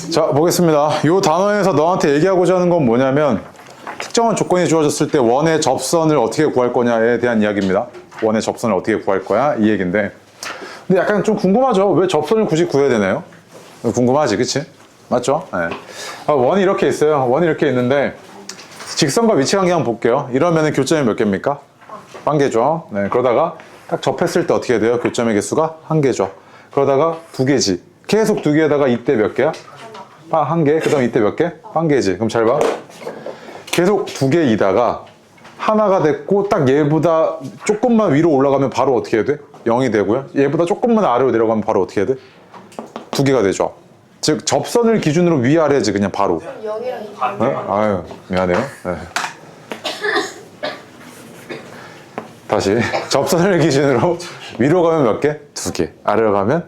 자, 보겠습니다. 이 단어에서 너한테 얘기하고자 하는 건 뭐냐면 특정한 조건이 주어졌을 때 원의 접선을 어떻게 구할 거냐에 대한 이야기입니다. 원의 접선을 어떻게 구할 거야? 이 얘기인데, 근데 약간 좀 궁금하죠? 왜 접선을 굳이 구해야 되나요? 궁금하지, 그치? 맞죠? 네. 원이 이렇게 있어요. 원이 이렇게 있는데 직선과 위치관계 한번 볼게요. 이러면 교점이 몇 개입니까? 한 개죠. 네, 그러다가 딱 접했을 때 어떻게 돼요? 교점의 개수가 한 개죠. 그러다가 두 개지. 계속 두 개에다가 이때 몇 개야? 한 개. 그 다음 이때 몇 개? 한 개지. 그럼 잘 봐. 계속 두 개이다가 하나가 됐고 딱 얘보다 조금만 위로 올라가면 바로 어떻게 해야 돼? 0이 되고요. 얘보다 조금만 아래로 내려가면 바로 어떻게 해야 돼? 두 개가 되죠. 즉 접선을 기준으로 위아래지 그냥 바로. 0이랑 네? 아유 미안해요. 네. 다시 접선을 기준으로 위로 가면 몇 개? 두 개. 아래로 가면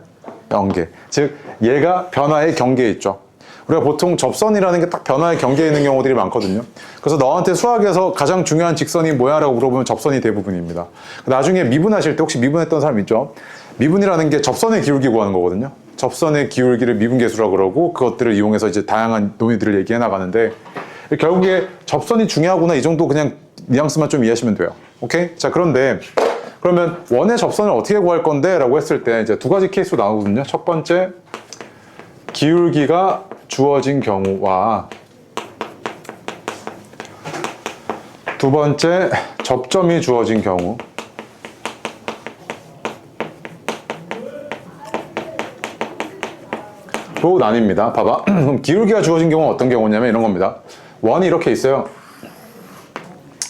0개. 즉 얘가 변화의 경계에 있죠. 우리가 보통 접선이라는 게 딱 변화의 경계에 있는 경우들이 많거든요. 그래서 너한테 수학에서 가장 중요한 직선이 뭐야? 라고 물어보면 접선이 대부분입니다. 나중에 미분하실 때 혹시 미분했던 사람 있죠? 미분이라는 게 접선의 기울기 구하는 거거든요. 접선의 기울기를 미분계수라고 그러고 그것들을 이용해서 이제 다양한 논의들을 얘기해 나가는데 결국에 접선이 중요하구나 이 정도 그냥 뉘앙스만 좀 이해하시면 돼요. 오케이? 자, 그런데 그러면 원의 접선을 어떻게 구할 건데? 라고 했을 때 이제 두 가지 케이스로 나오거든요. 첫 번째, 기울기가 주어진 경우와 두 번째, 접점이 주어진 경우. 로 나뉩니다. 봐봐. 그럼 기울기가 주어진 경우는 어떤 경우냐면 이런 겁니다. 원이 이렇게 있어요.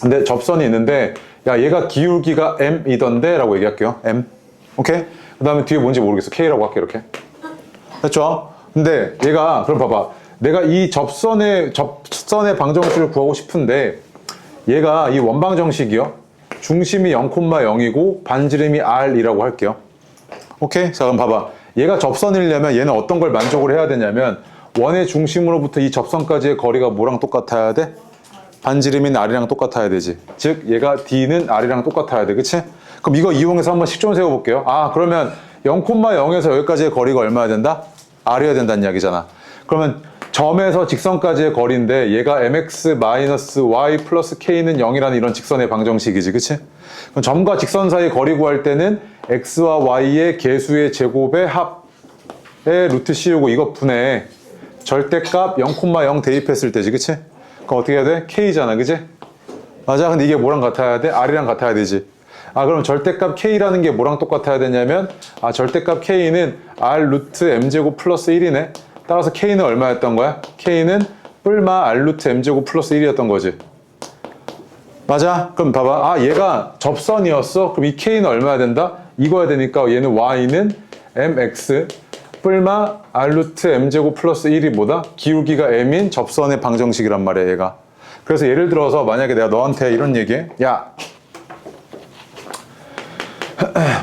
근데 접선이 있는데 야 얘가 기울기가 m이던데 라고 얘기할게요. m. 오케이? 그 다음에 뒤에 뭔지 모르겠어. k라고 할게 이렇게. 됐죠? 근데 얘가 그럼 봐봐. 내가 이 접선의 방정식을 구하고 싶은데 얘가 이 원방정식이요. 중심이 0,0이고 반지름이 r이라고 할게요. 오케이? 자 그럼 봐봐. 얘가 접선이려면 얘는 어떤 걸 만족을 해야 되냐면 원의 중심으로부터 이 접선까지의 거리가 뭐랑 똑같아야 돼? 반지름인 r이랑 똑같아야 되지. 즉 얘가 d는 r이랑 똑같아야 돼. 그치? 그럼 이거 이용해서 한번 식좀 세워볼게요. 아 그러면 0,0에서 여기까지의 거리가 얼마야 된다? r이어야 된다는 이야기잖아. 그러면 점에서 직선까지의 거리인데 얘가 mx-y 플러스 k는 0이라는 이런 직선의 방정식이지. 그치? 그럼 점과 직선 사이 거리 구할 때는 x와 y의 개수의 제곱의 합의 루트 씌우고 이것 분해 절대값 0,0 대입했을 때지. 그치? 그럼 어떻게 해야 돼? k잖아. 그치? 맞아. 근데 이게 뭐랑 같아야 돼? r이랑 같아야 되지. 아 그럼 절대값 k라는 게 뭐랑 똑같아야 되냐면 절대값 k는 r 루트 m제곱 플러스 1이네. 따라서 k는 얼마였던 거야? k는 뿔마 r 루트 m제곱 플러스 1이었던 거지. 맞아? 그럼 봐봐. 얘가 접선이었어? 그럼 이 k는 얼마야 된다? 이거야 되니까 얘는 y는 mx 뿔마 r 루트 m제곱 플러스 1이 뭐다? 기울기가 m인 접선의 방정식이란 말이야 얘가. 그래서 예를 들어서 만약에 내가 너한테 이런 얘기해. 야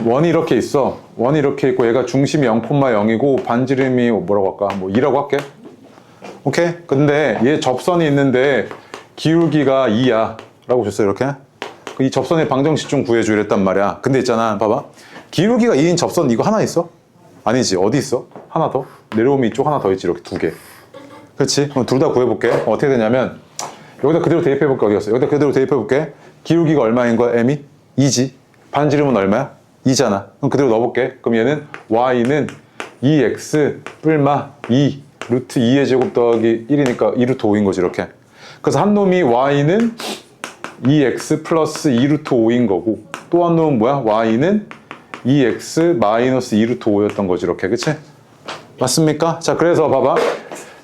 원이 이렇게 있어. 원이 이렇게 있고 얘가 중심이 0,0이고 반지름이 뭐라고 할까? 뭐 2라고 할게. 오케이? 근데 얘 접선이 있는데 기울기가 2야 라고 줬어요. 이렇게. 이 접선의 방정식 좀 구해줘 이랬단 말이야. 근데 있잖아. 봐봐. 기울기가 2인 접선 이거 하나 있어? 아니지. 어디 있어? 하나 더? 내려오면 이쪽 하나 더 있지. 이렇게 두 개. 그렇지? 그럼 둘 다 구해볼게. 어떻게 되냐면 여기다 그대로 대입해볼게. 어디 갔어? 여기다 그대로 대입해볼게. 기울기가 얼마인 거야? m이? 2지. 반지름은 얼마야? 2잖아. 그럼 그대로 넣어볼게. 그럼 얘는 y는 2x 뿔마 2 루트 2의 제곱 더하기 1이니까 2 루트 5인 거지 이렇게. 그래서 한 놈이 y는 2x 플러스 2 루트 5인 거고 또 한 놈은 뭐야? y는 2x 마이너스 2 루트 5였던 거지 이렇게. 그치? 맞습니까? 자 그래서 봐봐.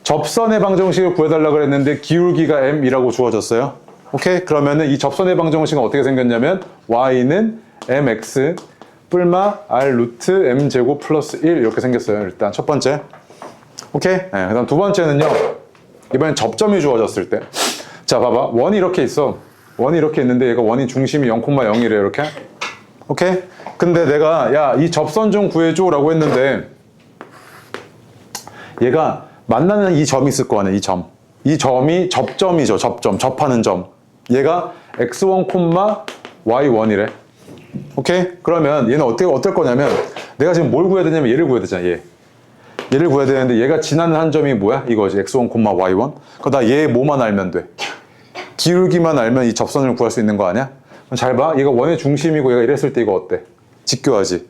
접선의 방정식을 구해달라고 그랬는데 기울기가 m이라고 주어졌어요. 오케이? 그러면은 이 접선의 방정식은 어떻게 생겼냐면 y는 mx 뿔마 r 루트 m 제곱 플러스 1 이렇게 생겼어요. 일단 첫 번째. 오케이? 네, 그다음 두 번째는요. 이번엔 접점이 주어졌을 때. 자, 봐봐. 원이 이렇게 있어. 원이 이렇게 있는데 얘가 원이 중심이 0,0이래 이렇게. 오케이? 근데 내가 야, 이 접선 좀 구해줘 라고 했는데 얘가 만나는 이 점이 있을 거 아니야. 이 점. 이 점이 접점이죠. 접점. 접하는 점. 얘가 x1, y1이래. 오케이? 그러면 얘는 어떨 거냐면 내가 지금 뭘 구해야 되냐면 얘를 구해야 되잖아. 얘를 구해야 되는데 얘가 지나는 한 점이 뭐야? 이거지. x1, y1. 그럼 나 얘 뭐만 알면 돼? 기울기만 알면 이 접선을 구할 수 있는 거 아니야? 그럼 잘 봐. 얘가 원의 중심이고 얘가 이랬을 때 이거 어때? 직교하지.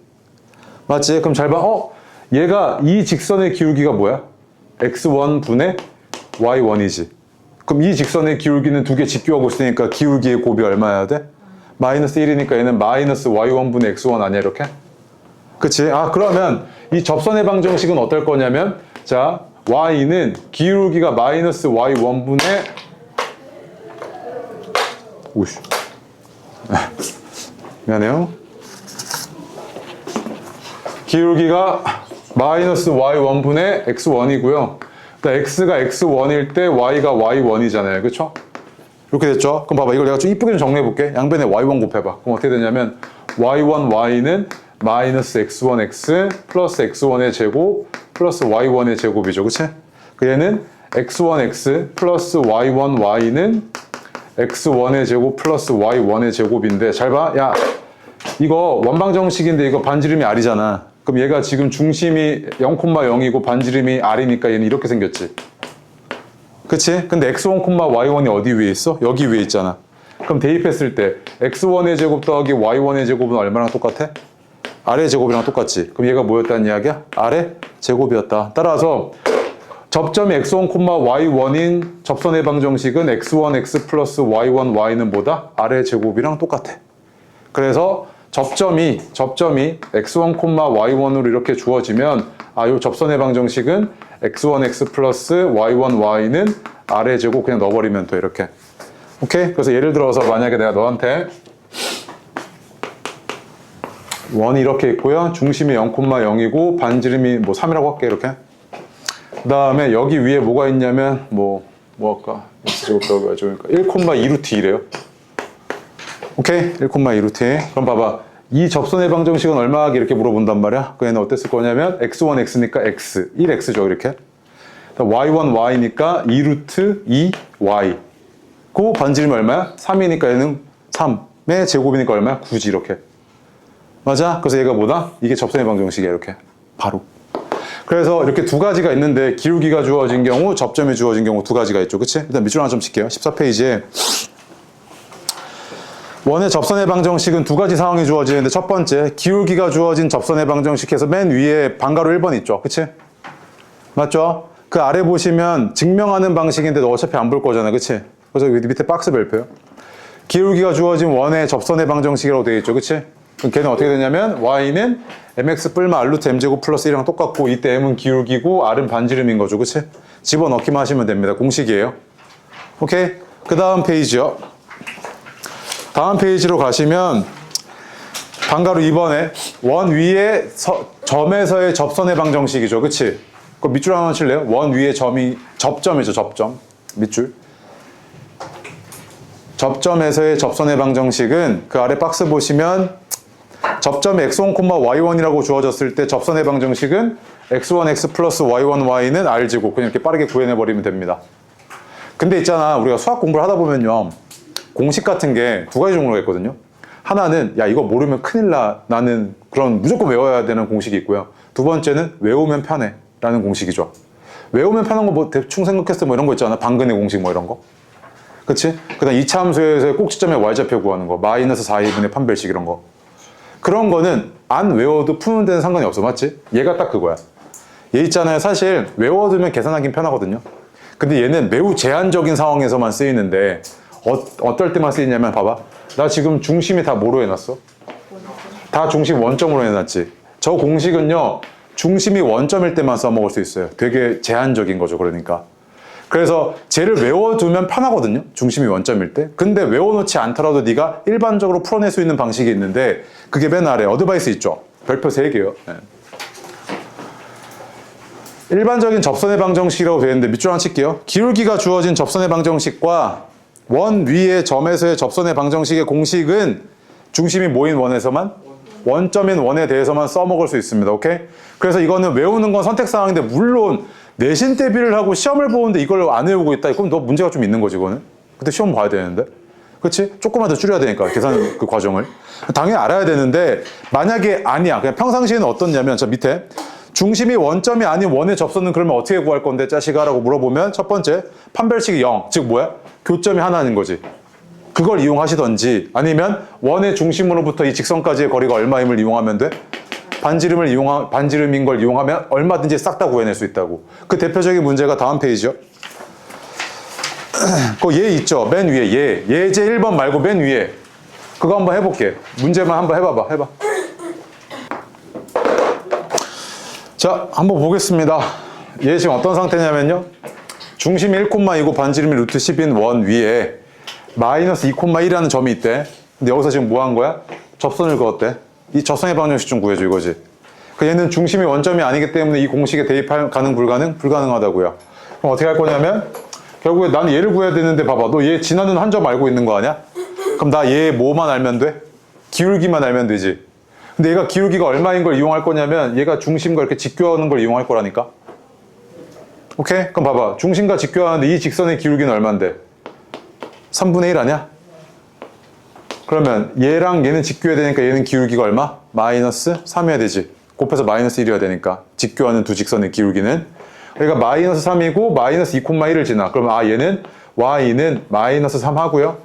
맞지? 그럼 잘 봐. 얘가 이 직선의 기울기가 뭐야? x1 분의 y1이지. 그럼 이 직선의 기울기는 두 개 직교하고 있으니까 기울기의 곱이 얼마여야 돼? 마이너스 1이니까 얘는 마이너스 y1 분의 x1 아니야 이렇게? 그치? 그러면 이 접선의 방정식은 어떨 거냐면 자, y는 기울기가 마이너스 y1 분의 오씨 미안해요. 기울기가 마이너스 y1 분의 x1이고요. x가 x1일 때 y가 y1이잖아요. 그쵸? 이렇게 됐죠? 그럼 봐봐. 이걸 내가 좀 이쁘게 좀 정리해 볼게. 양변에 y1 곱해봐. 그럼 어떻게 되냐면 y1 y는 마이너스 x1 x 플러스 x1의 제곱 플러스 y1의 제곱이죠. 그치? 얘는 x1 x 플러스 y1 y는 x1의 제곱 플러스 y1의 제곱인데 잘 봐. 야, 이거 원방정식인데 이거 반지름이 r이잖아. 그럼 얘가 지금 중심이 0,0이고 반지름이 r이니까 얘는 이렇게 생겼지. 그치? 근데 x1, y1이 어디 위에 있어? 여기 위에 있잖아. 그럼 대입했을 때 x1의 제곱 더하기 y1의 제곱은 얼마랑 똑같아? r의 제곱이랑 똑같지. 그럼 얘가 뭐였다는 이야기야? r의 제곱이었다. 따라서 접점이 x1, y1인 접선의 방정식은 x1, x 플러스 y1, y는 뭐다? r의 제곱이랑 똑같아. 그래서 접점이 x1, y1으로 이렇게 주어지면 이 접선의 방정식은 x1, x 플러스 y1, y는 r의 제곱 그냥 넣어버리면 돼. 이렇게. 오케이? 그래서 예를 들어서 만약에 내가 너한테 원이 이렇게 있고요. 중심이 0,0이고 반지름이 뭐 3이라고 할게. 이렇게. 그 다음에 여기 위에 뭐가 있냐면 뭐 할까? x제곱 더하기 y제곱이니까 1,2루트 이래요. 오케이? 1,2루트. 그럼 봐봐. 이 접선의 방정식은 얼마하게 이렇게 물어본단 말이야. 그 얘는 어땠을 거냐면 x1, x니까 x, 1x죠. 이렇게. y1, y니까 2루트 2y. 그 반지름이 얼마야? 3이니까 얘는 3의 제곱이니까 얼마야? 9지 이렇게. 맞아? 그래서 얘가 뭐다? 이게 접선의 방정식이야. 이렇게. 바로. 그래서 이렇게 두 가지가 있는데 기울기가 주어진 경우, 접점이 주어진 경우 두 가지가 있죠. 그치? 일단 밑줄 하나 좀 칠게요. 14페이지에 원의 접선의 방정식은 두 가지 상황이 주어지는데 첫 번째, 기울기가 주어진 접선의 방정식에서 맨 위에 방가로 1번 있죠. 그치? 맞죠? 그 아래 보시면 증명하는 방식인데 너 어차피 안 볼 거잖아. 그치? 그래서 밑에 박스 별표요. 기울기가 주어진 원의 접선의 방정식이라고 되어 있죠. 그치? 그럼 걔는 어떻게 되냐면 y는 mx 뿔마 r루트 m제곱 플러스 1이랑 똑같고 이때 m은 기울기고 r은 반지름인 거죠. 그치? 집어넣기만 하시면 됩니다. 공식이에요. 오케이? 그 다음 페이지요. 다음 페이지로 가시면 방가로 2번에 원 위에 점에서의 접선의 방정식이죠. 그치? 그 밑줄 하나 칠래요? 원 위에 점이 접점이죠. 접점. 밑줄. 접점에서의 접선의 방정식은 그 아래 박스 보시면 접점이 x1, y1이라고 주어졌을 때 접선의 방정식은 x1, x 플러스 y1, y는 r제곱. 그냥 이렇게 빠르게 구해내버리면 됩니다. 근데 있잖아. 우리가 수학 공부를 하다 보면요. 공식 같은 게 두 가지 종류가 있거든요. 하나는 야 이거 모르면 큰일 나는 그런 무조건 외워야 되는 공식이 있고요. 두 번째는 외우면 편해 라는 공식이죠. 외우면 편한 거 뭐 대충 생각했을 때 뭐 이런 거 있잖아. 방근의 공식 뭐 이런 거. 그치? 그 다음 이차함수에서의 꼭지점의 y좌표 구하는 거. 마이너스 4인분의 판별식 이런 거. 그런 거는 안 외워도 푸는 데는 상관이 없어. 맞지? 얘가 딱 그거야. 얘 있잖아요. 사실 외워두면 계산하긴 편하거든요. 근데 얘는 매우 제한적인 상황에서만 쓰이는데 어떨 때만 쓰이냐면 봐봐. 나 지금 중심이 다 뭐로 해놨어? 다 중심 원점으로 해놨지. 저 공식은요. 중심이 원점일 때만 써먹을 수 있어요. 되게 제한적인 거죠. 그러니까. 그래서 쟤를 외워두면 편하거든요. 중심이 원점일 때. 근데 외워놓지 않더라도 네가 일반적으로 풀어낼 수 있는 방식이 있는데 그게 맨 아래 어드바이스 있죠. 별표 3개요. 네. 일반적인 접선의 방정식이라고 되어 있는데 밑줄 하나 칠게요. 기울기가 주어진 접선의 방정식과 원 위의 점에서의 접선의 방정식의 공식은 중심이 모인 원에서만 원점인 원에 대해서만 써먹을 수 있습니다. 오케이? 그래서 이거는 외우는 건 선택사항인데 물론 내신 대비를 하고 시험을 보는데 이걸 안 외우고 있다. 그럼 너 문제가 좀 있는 거지 이거는. 그때 시험 봐야 되는데. 그치? 조금만 더 줄여야 되니까 계산 그 과정을. 당연히 알아야 되는데 만약에 아니야. 그냥 평상시에는 어떻냐면 저 밑에 중심이 원점이 아닌 원의 접선은 그러면 어떻게 구할 건데 자식아? 라고 물어보면 첫 번째 판별식이 0, 즉 뭐야? 교점이 하나인 거지. 그걸 이용하시던지 아니면 원의 중심으로부터 이 직선까지의 거리가 얼마임을 이용하면 돼? 반지름인 걸 이용하면 얼마든지 싹 다 구해낼 수 있다고. 그 대표적인 문제가 다음 페이지요. 그 얘 있죠? 맨 위에 얘. 예제 1번 말고 맨 위에. 그거 한번 해볼게. 문제만 한번 해봐봐. 해봐. 자, 한번 보겠습니다. 얘 지금 어떤 상태냐면요. 중심이 1,2고 반지름이 루트 10인 원 위에 마이너스 2,1이라는 점이 있대. 근데 여기서 지금 뭐 한 거야? 접선을 그었대. 이 접선의 방정식 좀 구해줘 이거지. 그 얘는 중심이 원점이 아니기 때문에 이 공식에 대입할 가능 불가능? 불가능하다고요. 그럼 어떻게 할 거냐면 결국에 난 얘를 구해야 되는데 봐봐. 너 얘 지나는 한 점 알고 있는 거 아니야? 그럼 나 얘 뭐만 알면 돼? 기울기만 알면 되지. 근데 얘가 기울기가 얼마인 걸 이용할 거냐면 얘가 중심과 이렇게 직교하는 걸 이용할 거라니까. 오케이? 그럼 봐봐. 중심과 직교하는데 이 직선의 기울기는 얼만데? 3분의 1 아니야? 그러면 얘랑 얘는 직교해야 되니까 얘는 기울기가 얼마? 마이너스 3이어야 되지. 곱해서 마이너스 1이어야 되니까. 직교하는 두 직선의 기울기는. 그러니까 마이너스 3이고 마이너스 2,1을 지나. 그러면 얘는 y는 마이너스 3 하고요.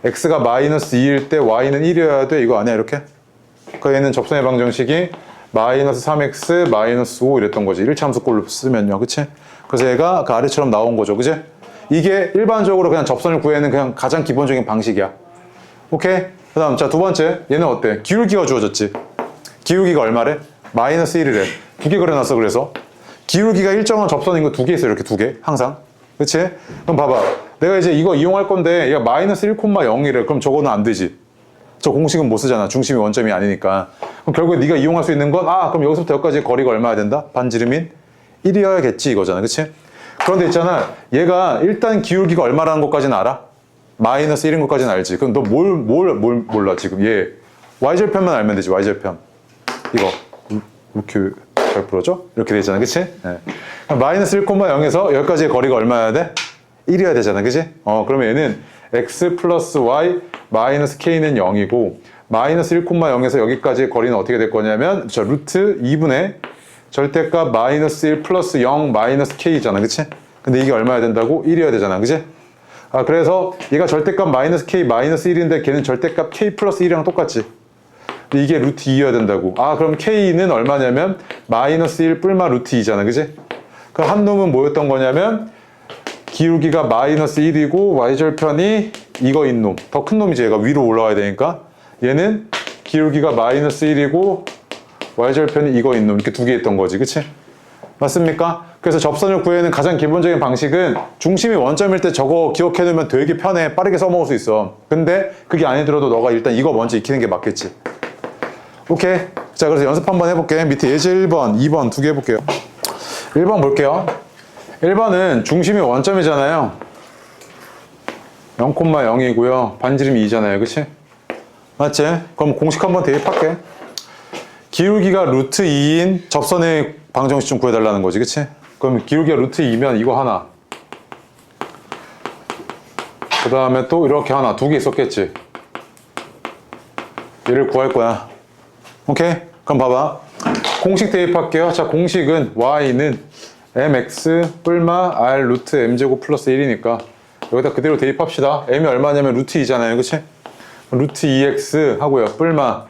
x가 마이너스 2일 때 y는 1이어야 돼. 이거 아니야 이렇게? 그 얘는 접선의 방정식이 마이너스 3x 마이너스 5 이랬던 거지. 1차함수꼴로 쓰면요. 그치? 그래서 얘가 그 아래처럼 나온 거죠. 그치? 이게 일반적으로 그냥 접선을 구해내는 그냥 가장 기본적인 방식이야. 오케이? 그 다음 자 두 번째 얘는 어때? 기울기가 주어졌지. 기울기가 얼마래? 마이너스 1이래. 두 개 그려놨어. 그래서 기울기가 일정한 접선인 거 두 개 있어. 이렇게 두 개 항상. 그치? 그럼 봐봐. 내가 이제 이거 이용할 건데 얘가 마이너스 1,0이래. 그럼 저거는 안 되지. 저 공식은 못 쓰잖아. 중심이 원점이 아니니까. 그럼 결국에 네가 이용할 수 있는 건 그럼 여기서부터 여기까지 거리가 얼마야 된다? 반지름인 1이어야겠지 이거잖아. 그치? 그런데 있잖아. 얘가 일단 기울기가 얼마라는 것까지는 알아? 마이너스 1인 것까지는 알지. 그럼 너 뭘 몰라 지금? 얘 y절편만 알면 되지. y절편. 이거 이렇게 잘 풀어져? 이렇게 돼 있잖아. 그치? 네. 마이너스 1,0에서 여기까지의 거리가 얼마여야 돼? 1이어야 되잖아. 그치? 그러면 얘는 x 플러스 y 마이너스 k는 0이고 마이너스 1,0에서 여기까지의 거리는 어떻게 될 거냐면 루트 2분의 절대값 마이너스 1 플러스 0 마이너스 k잖아. 그치? 근데 이게 얼마야 된다고? 1이어야 되잖아. 그치? 그래서 얘가 절대값 마이너스 k 마이너스 1인데 걔는 절대값 k 플러스 1이랑 똑같지. 근데 이게 루트 2여야 된다고. 그럼 k는 얼마냐면 마이너스 1 뿔마 루트 2잖아. 그치? 그럼 한 놈은 뭐였던 거냐면 기울기가 마이너스 1이고 y절편이 이거인 놈. 더 큰 놈이지. 얘가 위로 올라와야 되니까. 얘는 기울기가 마이너스 1이고 y절편이 이거인 놈. 이렇게 두 개 있던 거지. 그치? 맞습니까? 그래서 접선을 구해내는 가장 기본적인 방식은 중심이 원점일 때 저거 기억해두면 되게 편해. 빠르게 써먹을 수 있어. 근데 그게 아니더라도 너가 일단 이거 먼저 익히는 게 맞겠지. 오케이. 자, 그래서 연습 한번 해볼게. 밑에 예제 1번, 2번 두 개 해볼게요. 1번 볼게요. 1번은 중심이 원점이잖아요. 0,0이고요. 반지름이 2잖아요. 그치? 맞지? 그럼 공식 한번 대입할게. 기울기가 루트 2인 접선의 방정식 좀 구해달라는 거지. 그치? 그럼 기울기가 루트 2면 이거 하나. 그 다음에 또 이렇게 하나. 두 개 있었겠지? 얘를 구할 거야. 오케이? 그럼 봐봐. 공식 대입할게요. 자, 공식은 y는 mx 뿔마 r 루트 m제곱 플러스 1이니까 여기다 그대로 대입합시다. m이 얼마냐면 루트 2잖아요. 그치? 루트 2x 하고요. 뿔마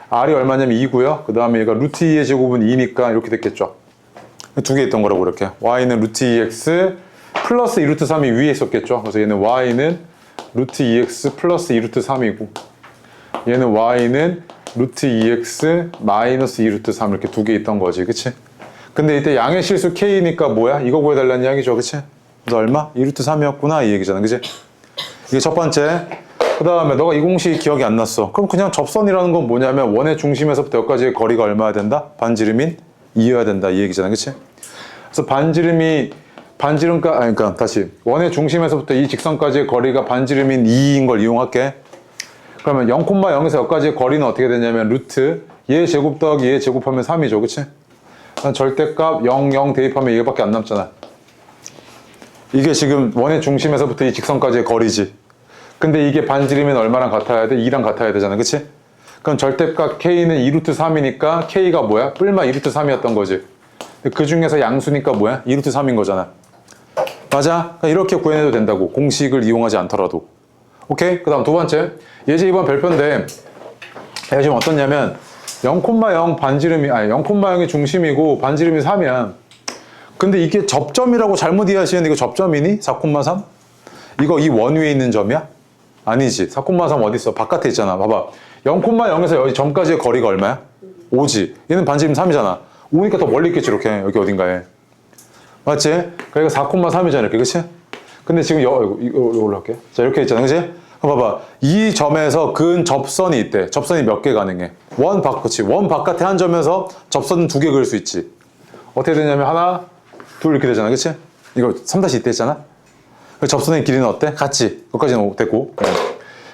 r이 얼마냐면 2고요. 그 다음에 얘가 루트 2의 제곱은 2니까 이렇게 됐겠죠. 두 개 있던 거라고 이렇게. y는 루트 2x 플러스 2 루트 3이 위에 있었겠죠. 그래서 얘는 y는 루트 2x 플러스 2 루트 3이고 얘는 y는 루트 2x 마이너스 2 루트 3 이렇게 두 개 있던 거지. 그치? 근데 이때 양의 실수 k니까 뭐야? 이거 구해달라는 이야기죠. 그치? 그래서 얼마? 2 루트 3이었구나 이 얘기잖아. 그치? 이게 첫 번째. 그 다음에 너가 이 공식이 기억이 안 났어. 그럼 그냥 접선이라는 건 뭐냐면 원의 중심에서부터 여기까지의 거리가 얼마야 된다? 반지름인 2여야 된다 이 얘기잖아. 그치? 그래서 그러니까 다시 원의 중심에서부터 이 직선까지의 거리가 반지름인 2인 걸 이용할게. 그러면 0,0에서 여기까지의 거리는 어떻게 되냐면 루트 얘 제곱 더하기 얘 제곱하면 3이죠. 그치? 절대값 0, 0 대입하면 이거밖에 안 남잖아. 이게 지금 원의 중심에서부터 이 직선까지의 거리지. 근데 이게 반지름은 얼마랑 같아야 돼? 2랑 같아야 되잖아. 그치? 그럼 절대값 k는 2루트 3이니까 k가 뭐야? 뿔마 2루트 3이었던 거지. 그 중에서 양수니까 뭐야? 2루트 3인 거잖아. 맞아? 그러니까 이렇게 구해내도 된다고. 공식을 이용하지 않더라도. 오케이? 그 다음 두 번째. 예제 2번 별표인데 얘가 지금 어떻냐면 0,0 반지름이 0,0이 중심이고 반지름이 3이야. 근데 이게 접점이라고 잘못 이해하시는데 이거 접점이니? 4,3? 이거 이 원 위에 있는 점이야? 아니지. 4,3 어디 있어? 바깥에 있잖아. 봐봐. 0,0에서 여기 점까지의 거리가 얼마야? 5지. 얘는 반지름 3이잖아. 5니까 더 멀리 있겠지, 이렇게. 여기 어딘가에. 맞지? 그러니까 4,3이잖아, 이렇게. 그치? 근데 지금 이걸로 할게. 자, 이렇게 있잖아. 그치? 그럼 봐봐. 이 점에서 근 접선이 있대. 접선이 몇 개 가능해? 그치? 원 바깥에 한 점에서 접선은 2개 그을 수 있지. 어떻게 되냐면 하나, 둘 이렇게 되잖아. 그치? 이거 3-2대 했잖아? 접선의 길이는 어때? 같지? 거기까지는 됐고. 네.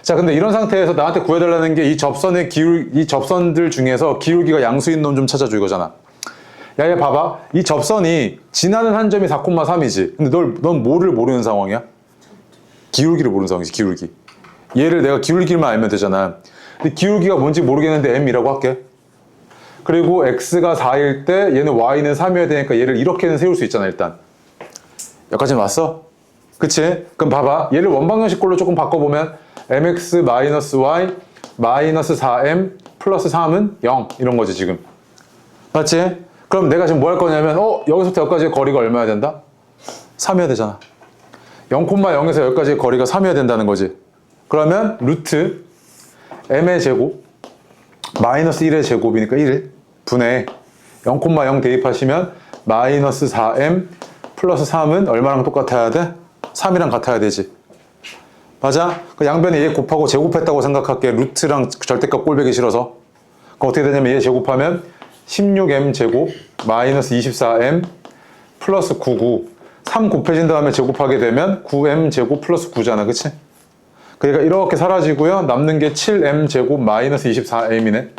자, 근데 이런 상태에서 나한테 구해달라는 게 이 접선의 이 접선들 중에서 기울기가 양수인 놈 좀 찾아줘 이거잖아. 야, 얘 봐봐. 이 접선이 지나는 한 점이 4,3이지. 근데 넌 뭐를 모르는 상황이야? 기울기를 모르는 상황이지, 기울기. 얘를 내가 기울기만 알면 되잖아. 근데 기울기가 뭔지 모르겠는데 m이라고 할게. 그리고 x가 4일 때 얘는 y는 3이어야 되니까 얘를 이렇게는 세울 수 있잖아, 일단. 여기까지 왔어? 그치? 그럼 봐봐. 얘를 원방정식꼴로 조금 바꿔보면 mx-y 마이너스 4m 플러스 3은 0 이런 거지 지금. 맞지? 그럼 내가 지금 뭐 할 거냐면 여기서부터 여기까지의 거리가 얼마야 된다? 3이어야 되잖아. 0,0에서 여기까지의 거리가 3이어야 된다는 거지. 그러면 루트 m의 제곱 마이너스 1의 제곱이니까 1 분의 0,0 대입하시면 마이너스 4m 플러스 3은 얼마랑 똑같아야 돼? 3이랑 같아야 되지. 맞아? 그 양변에 얘 곱하고 제곱했다고 생각할게. 루트랑 절대값 꼴보기 싫어서. 그럼 어떻게 되냐면 얘 제곱하면 16m 제곱 마이너스 24m 플러스 99 3 곱해진 다음에 제곱하게 되면 9m 제곱 플러스 9잖아. 그치? 그러니까 이렇게 사라지고요. 남는 게 7m 제곱 마이너스 24m이네.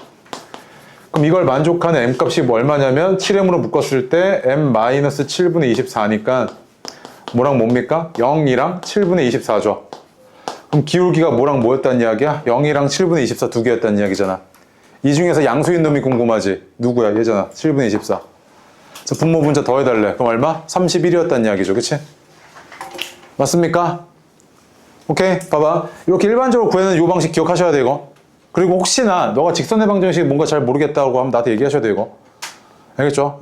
그럼 이걸 만족하는 m값이 뭐 얼마냐면 7m으로 묶었을 때 m 마이너스 7분의 24니까 뭐랑 뭡니까? 0이랑 7분의 24죠. 그럼 기울기가 뭐랑 뭐였다는 이야기야? 0이랑 7분의 24 두 개였다는 이야기잖아. 이 중에서 양수인 놈이 궁금하지? 누구야? 얘잖아. 7분의 24. 그래서 분모 분자 더해달래. 그럼 얼마? 31이었다는 이야기죠. 그치? 맞습니까? 오케이? 봐봐. 이렇게 일반적으로 구하는 이 방식 기억하셔야 돼, 이거. 그리고 혹시나 너가 직선의 방정식 뭔가 잘 모르겠다고 하면 나한테 얘기하셔야 돼, 이거. 알겠죠?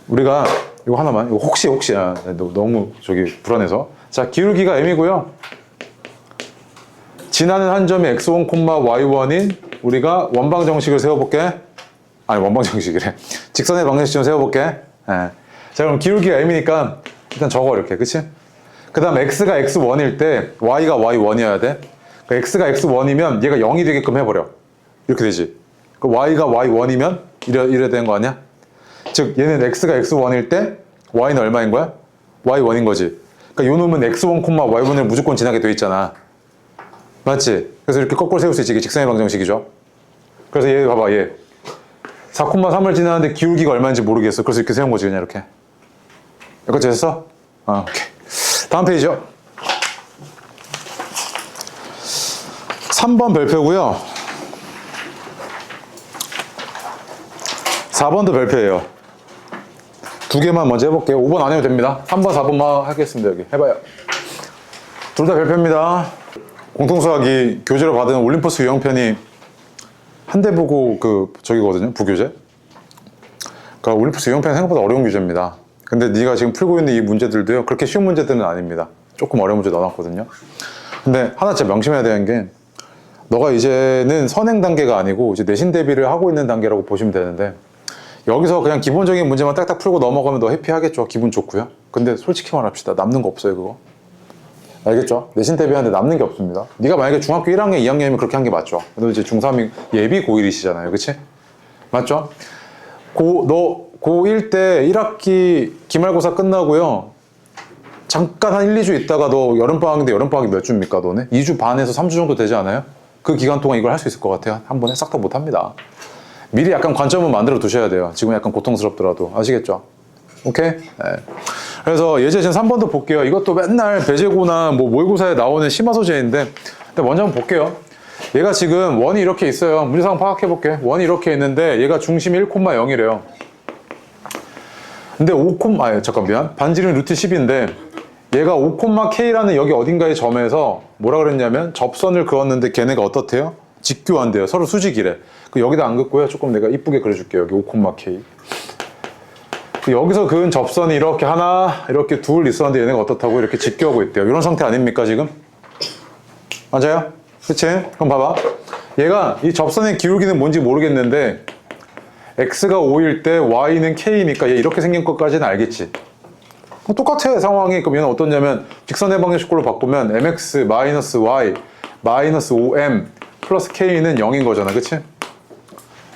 우리가 이거 하나만, 이거 혹시야. 너무 불안해서. 자, 기울기가 m이고요. 지나는 한 점이 x1, y1인 우리가 원방정식을 세워볼게. 아니, 원방정식이래. 직선의 방정식 좀 세워볼게. 자, 그럼 기울기가 m이니까 일단 적어, 이렇게. 그치? 그 다음 x가 x1일 때 y가 y1이어야 돼. 그러니까 x가 x1이면 얘가 0이 되게끔 해버려. 이렇게 되지. 그 y가 y1이면 이래야 되는 거 아니야? 즉 얘는 x가 x1일 때 y는 얼마인 거야? y1인 거지. 그러니까 요 놈은 x1, y1을 무조건 지나게 돼 있잖아. 맞지? 그래서 이렇게 거꾸로 세울 수 있지. 이게 직선의 방정식이죠. 그래서 얘 봐봐, 얘 4,3을 지나는데 기울기가 얼마인지 모르겠어. 그래서 이렇게 세운 거지, 그냥 이렇게. 여기까지 했어? 오케이. 다음 페이지요. 3번 별표고요. 4번도 별표예요. 두 개만 먼저 해볼게요. 5번 안 해도 됩니다. 3번, 4번만 하겠습니다. 여기 해봐요. 둘 다 별표입니다. 공통수학이 교재로 받은 올림포스 유형편이 한 대 보고 저기거든요. 부교재. 그러니까 올림포스 유형편이 생각보다 어려운 교재입니다. 근데 네가 지금 풀고 있는 이 문제들도요. 그렇게 쉬운 문제들은 아닙니다. 조금 어려운 문제 넣어놨거든요. 근데 하나 진짜 명심해야 되는 게 너가 이제는 선행 단계가 아니고 이제 내신 대비를 하고 있는 단계라고 보시면 되는데 여기서 그냥 기본적인 문제만 딱딱 풀고 넘어가면 너 해피하겠죠. 기분 좋고요. 근데 솔직히 말합시다. 남는 거 없어요, 그거. 알겠죠? 내신 대비하는데 남는 게 없습니다. 네가 만약에 중학교 1학년, 2학년이면 그렇게 한 게 맞죠. 너 이제 중3이 예비 고1이시잖아요. 그치? 맞죠? 너 고1 때 1학기 기말고사 끝나고요. 잠깐 한 1, 2주 있다가 너 여름방학인데 여름방학이 몇 주입니까, 너네? 2주 반에서 3주 정도 되지 않아요? 그 기간 동안 이걸 할 수 있을 것 같아요. 한 번에 싹 다 못합니다. 미리 약간 관점은 만들어 두셔야 돼요. 지금 약간 고통스럽더라도. 아시겠죠? 오케이? 네. 그래서 예제 지금 3번도 볼게요. 이것도 맨날 배제고나 뭐 모의고사에 나오는 심화 소재인데 먼저 한번 볼게요. 얘가 지금 원이 이렇게 있어요. 문제상 파악해 볼게. 원이 이렇게 있는데 얘가 중심 1,0이래요. 근데 5, 잠깐 미안. 반지름이 루트 10인데 얘가 5,K라는 여기 어딘가의 점에서 뭐라 그랬냐면 접선을 그었는데 걔네가 어떻대요? 직교한대요. 서로 수직이래. 그 여기다 안 긋고요. 조금 내가 이쁘게 그려줄게요. 여기 5,K. 그 여기서 그은 접선이 이렇게 하나, 이렇게 둘 있었는데 얘네가 어떻다고 이렇게 직교하고 있대요. 이런 상태 아닙니까 지금? 맞아요? 그치? 그럼 봐봐. 얘가 이 접선의 기울기는 뭔지 모르겠는데 x가 5일 때 y는 k니까 얘 이렇게 생긴 것까지는 알겠지. 똑같아 상황이. 그럼 얘는 어떠냐면 직선의 방정식으로 바꾸면 mx-y -5m 플러스 k는 0인 거잖아. 그치?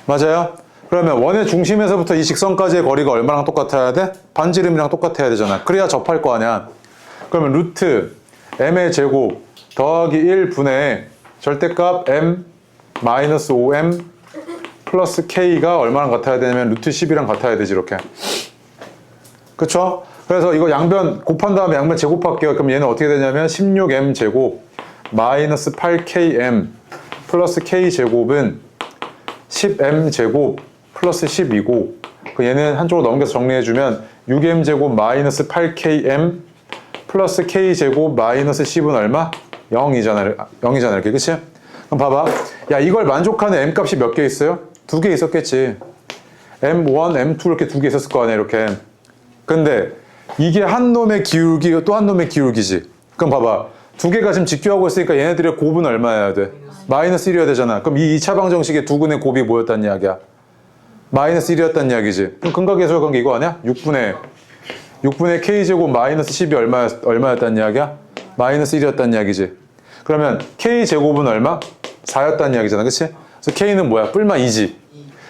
맞아요? 그러면 원의 중심에서부터 이 직선까지의 거리가 얼마랑 똑같아야 돼? 반지름이랑 똑같아야 되잖아. 그래야 접할 거 아니야. 그러면 루트 m의 제곱 더하기 1분의 절대값 m-5m 플러스 k가 얼마랑 같아야 되냐면 루트 10이랑 같아야 되지. 이렇게. 그쵸? 그래서 이거 양변 곱한 다음에 양변 제곱할게요. 그럼 얘는 어떻게 되냐면 16m 제곱 마이너스 8km 플러스 k 제곱은 10m 제곱 플러스 10이고 얘는 한쪽으로 넘겨서 정리해주면 6m 제곱 마이너스 8km 플러스 k 제곱 마이너스 10은 얼마? 0이잖아. 0이잖아. 이렇게. 그치? 그럼 봐봐. 야, 이걸 만족하는 m 값이 몇 개 있어요? 2개 있었겠지. m1, m2 이렇게 2개 있었을 거 아니야. 이렇게. 근데 이게 한 놈의 기울기 또 한 놈의 기울기지. 그럼 봐봐. 2개가 지금 직교하고 있으니까 얘네들의 곱은 얼마여야 돼? 마이너스 1이어야 되잖아. 그럼 이 2차 방정식의 두 근의 곱이 뭐였단 이야기야? 마이너스 1이었단 이야기지. 그럼 근각계수의 관계 이거 아니야? 6분의 k제곱 마이너스 10이 얼마였단 이야기야? 마이너스 1이었단 이야기지. 그러면 k제곱은 얼마? 4였단 이야기잖아. 그치? 그래서 k는 뭐야? 뿔마 2지.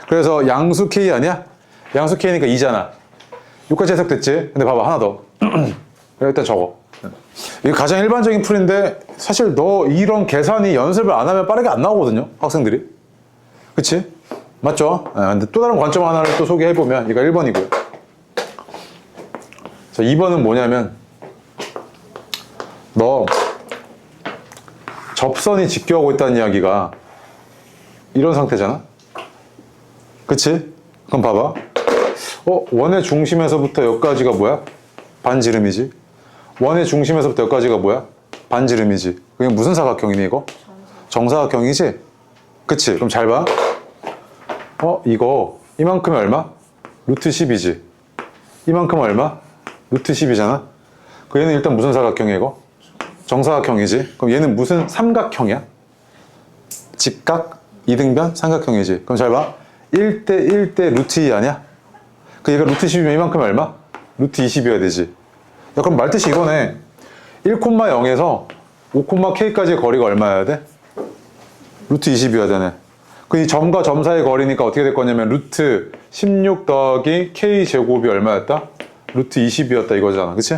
그래서 양수 k 아니야? 양수 k니까 2잖아. 여기까지 해석됐지? 근데 봐봐. 하나 더. 일단 적어. 이게 가장 일반적인 풀인데 사실 너 이런 계산이 연습을 안 하면 빠르게 안 나오거든요. 학생들이. 그치? 맞죠? 근데 또 다른 관점 하나를 또 소개해보면 이거 1번이고요. 자, 2번은 뭐냐면 너 접선이 직교하고 있다는 이야기가 이런 상태잖아? 그치? 그럼 봐봐. 원의 중심에서부터 여기까지가 뭐야? 반지름이지. 원의 중심에서부터 여기까지가 뭐야? 반지름이지. 그게 무슨 사각형이니 이거? 정사각형이지? 그치? 그럼 잘 봐. 이거 이만큼이 얼마? 루트 10이지. 이만큼 얼마? 루트 10이잖아. 그 얘는 일단 무슨 사각형이야 이거? 정사각형이지. 그럼 얘는 무슨 삼각형이야? 직각, 이등변, 삼각형이지. 그럼 잘 봐. 1대 1대 루트 2 아니야? 그 얘가 루트 10이면 이만큼이 얼마? 루트 20이어야 되지. 야, 그럼 말뜻이 이거네. 1,0에서 5,k까지의 거리가 얼마여야 돼? 루트 20이어야 되네. 그 이 점과 점 사이의 거리니까 어떻게 될 거냐면 루트 16 더하기 k제곱이 얼마였다? 루트 20이었다 이거잖아. 그치?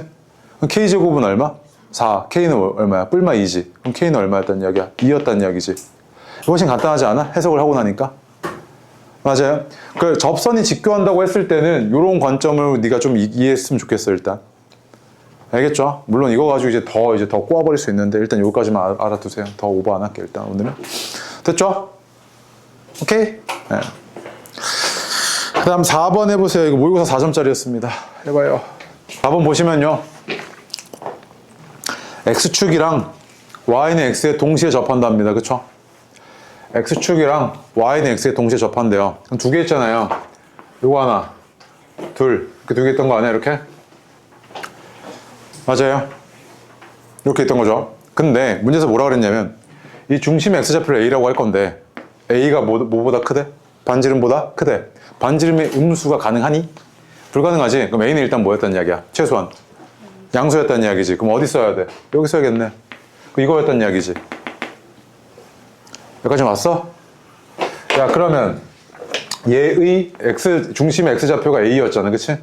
그럼 k제곱은 얼마? 4. k는 얼마야? 뿔마 2지. 그럼 k는 얼마였단 이야기야? 2였단 이야기지. 이것이 간단하지 않아? 해석을 하고 나니까. 맞아요. 그 접선이 직교한다고 했을 때는 이런 관점을 네가 좀 이해했으면 좋겠어. 일단 알겠죠? 물론 이거 가지고 이제 더 꼬아버릴 수 있는데 일단 여기까지만 알아두세요. 더 오버 안 할게. 일단 오늘은 됐죠? 오케이? 네. 그 다음 4번 해보세요. 이거 모의고사 4점짜리였습니다. 해봐요. 4번 보시면요, x축이랑 y는 x에 동시에 접한답니다. 그쵸? x축이랑 y는 x에 동시에 접한대요. 그럼 두 개 있잖아요. 요거 하나, 둘, 이렇게 두 개 있던 거 아니야? 이렇게? 맞아요. 이렇게 있던 거죠. 근데 문제에서 뭐라 그랬냐면 이 중심의 x좌표를 a라고 할 건데 a가 뭐보다 크대? 반지름보다 크대. 반지름의 음수가 가능하니? 불가능하지. 그럼 a는 일단 뭐였단 이야기야? 최소한 양수였단 이야기지. 그럼 어디 써야 돼? 여기 써야겠네. 이거였단 이야기지. 여기까지 왔어? 야, 그러면 얘의 중심의 x좌표가 a였잖아. 그치?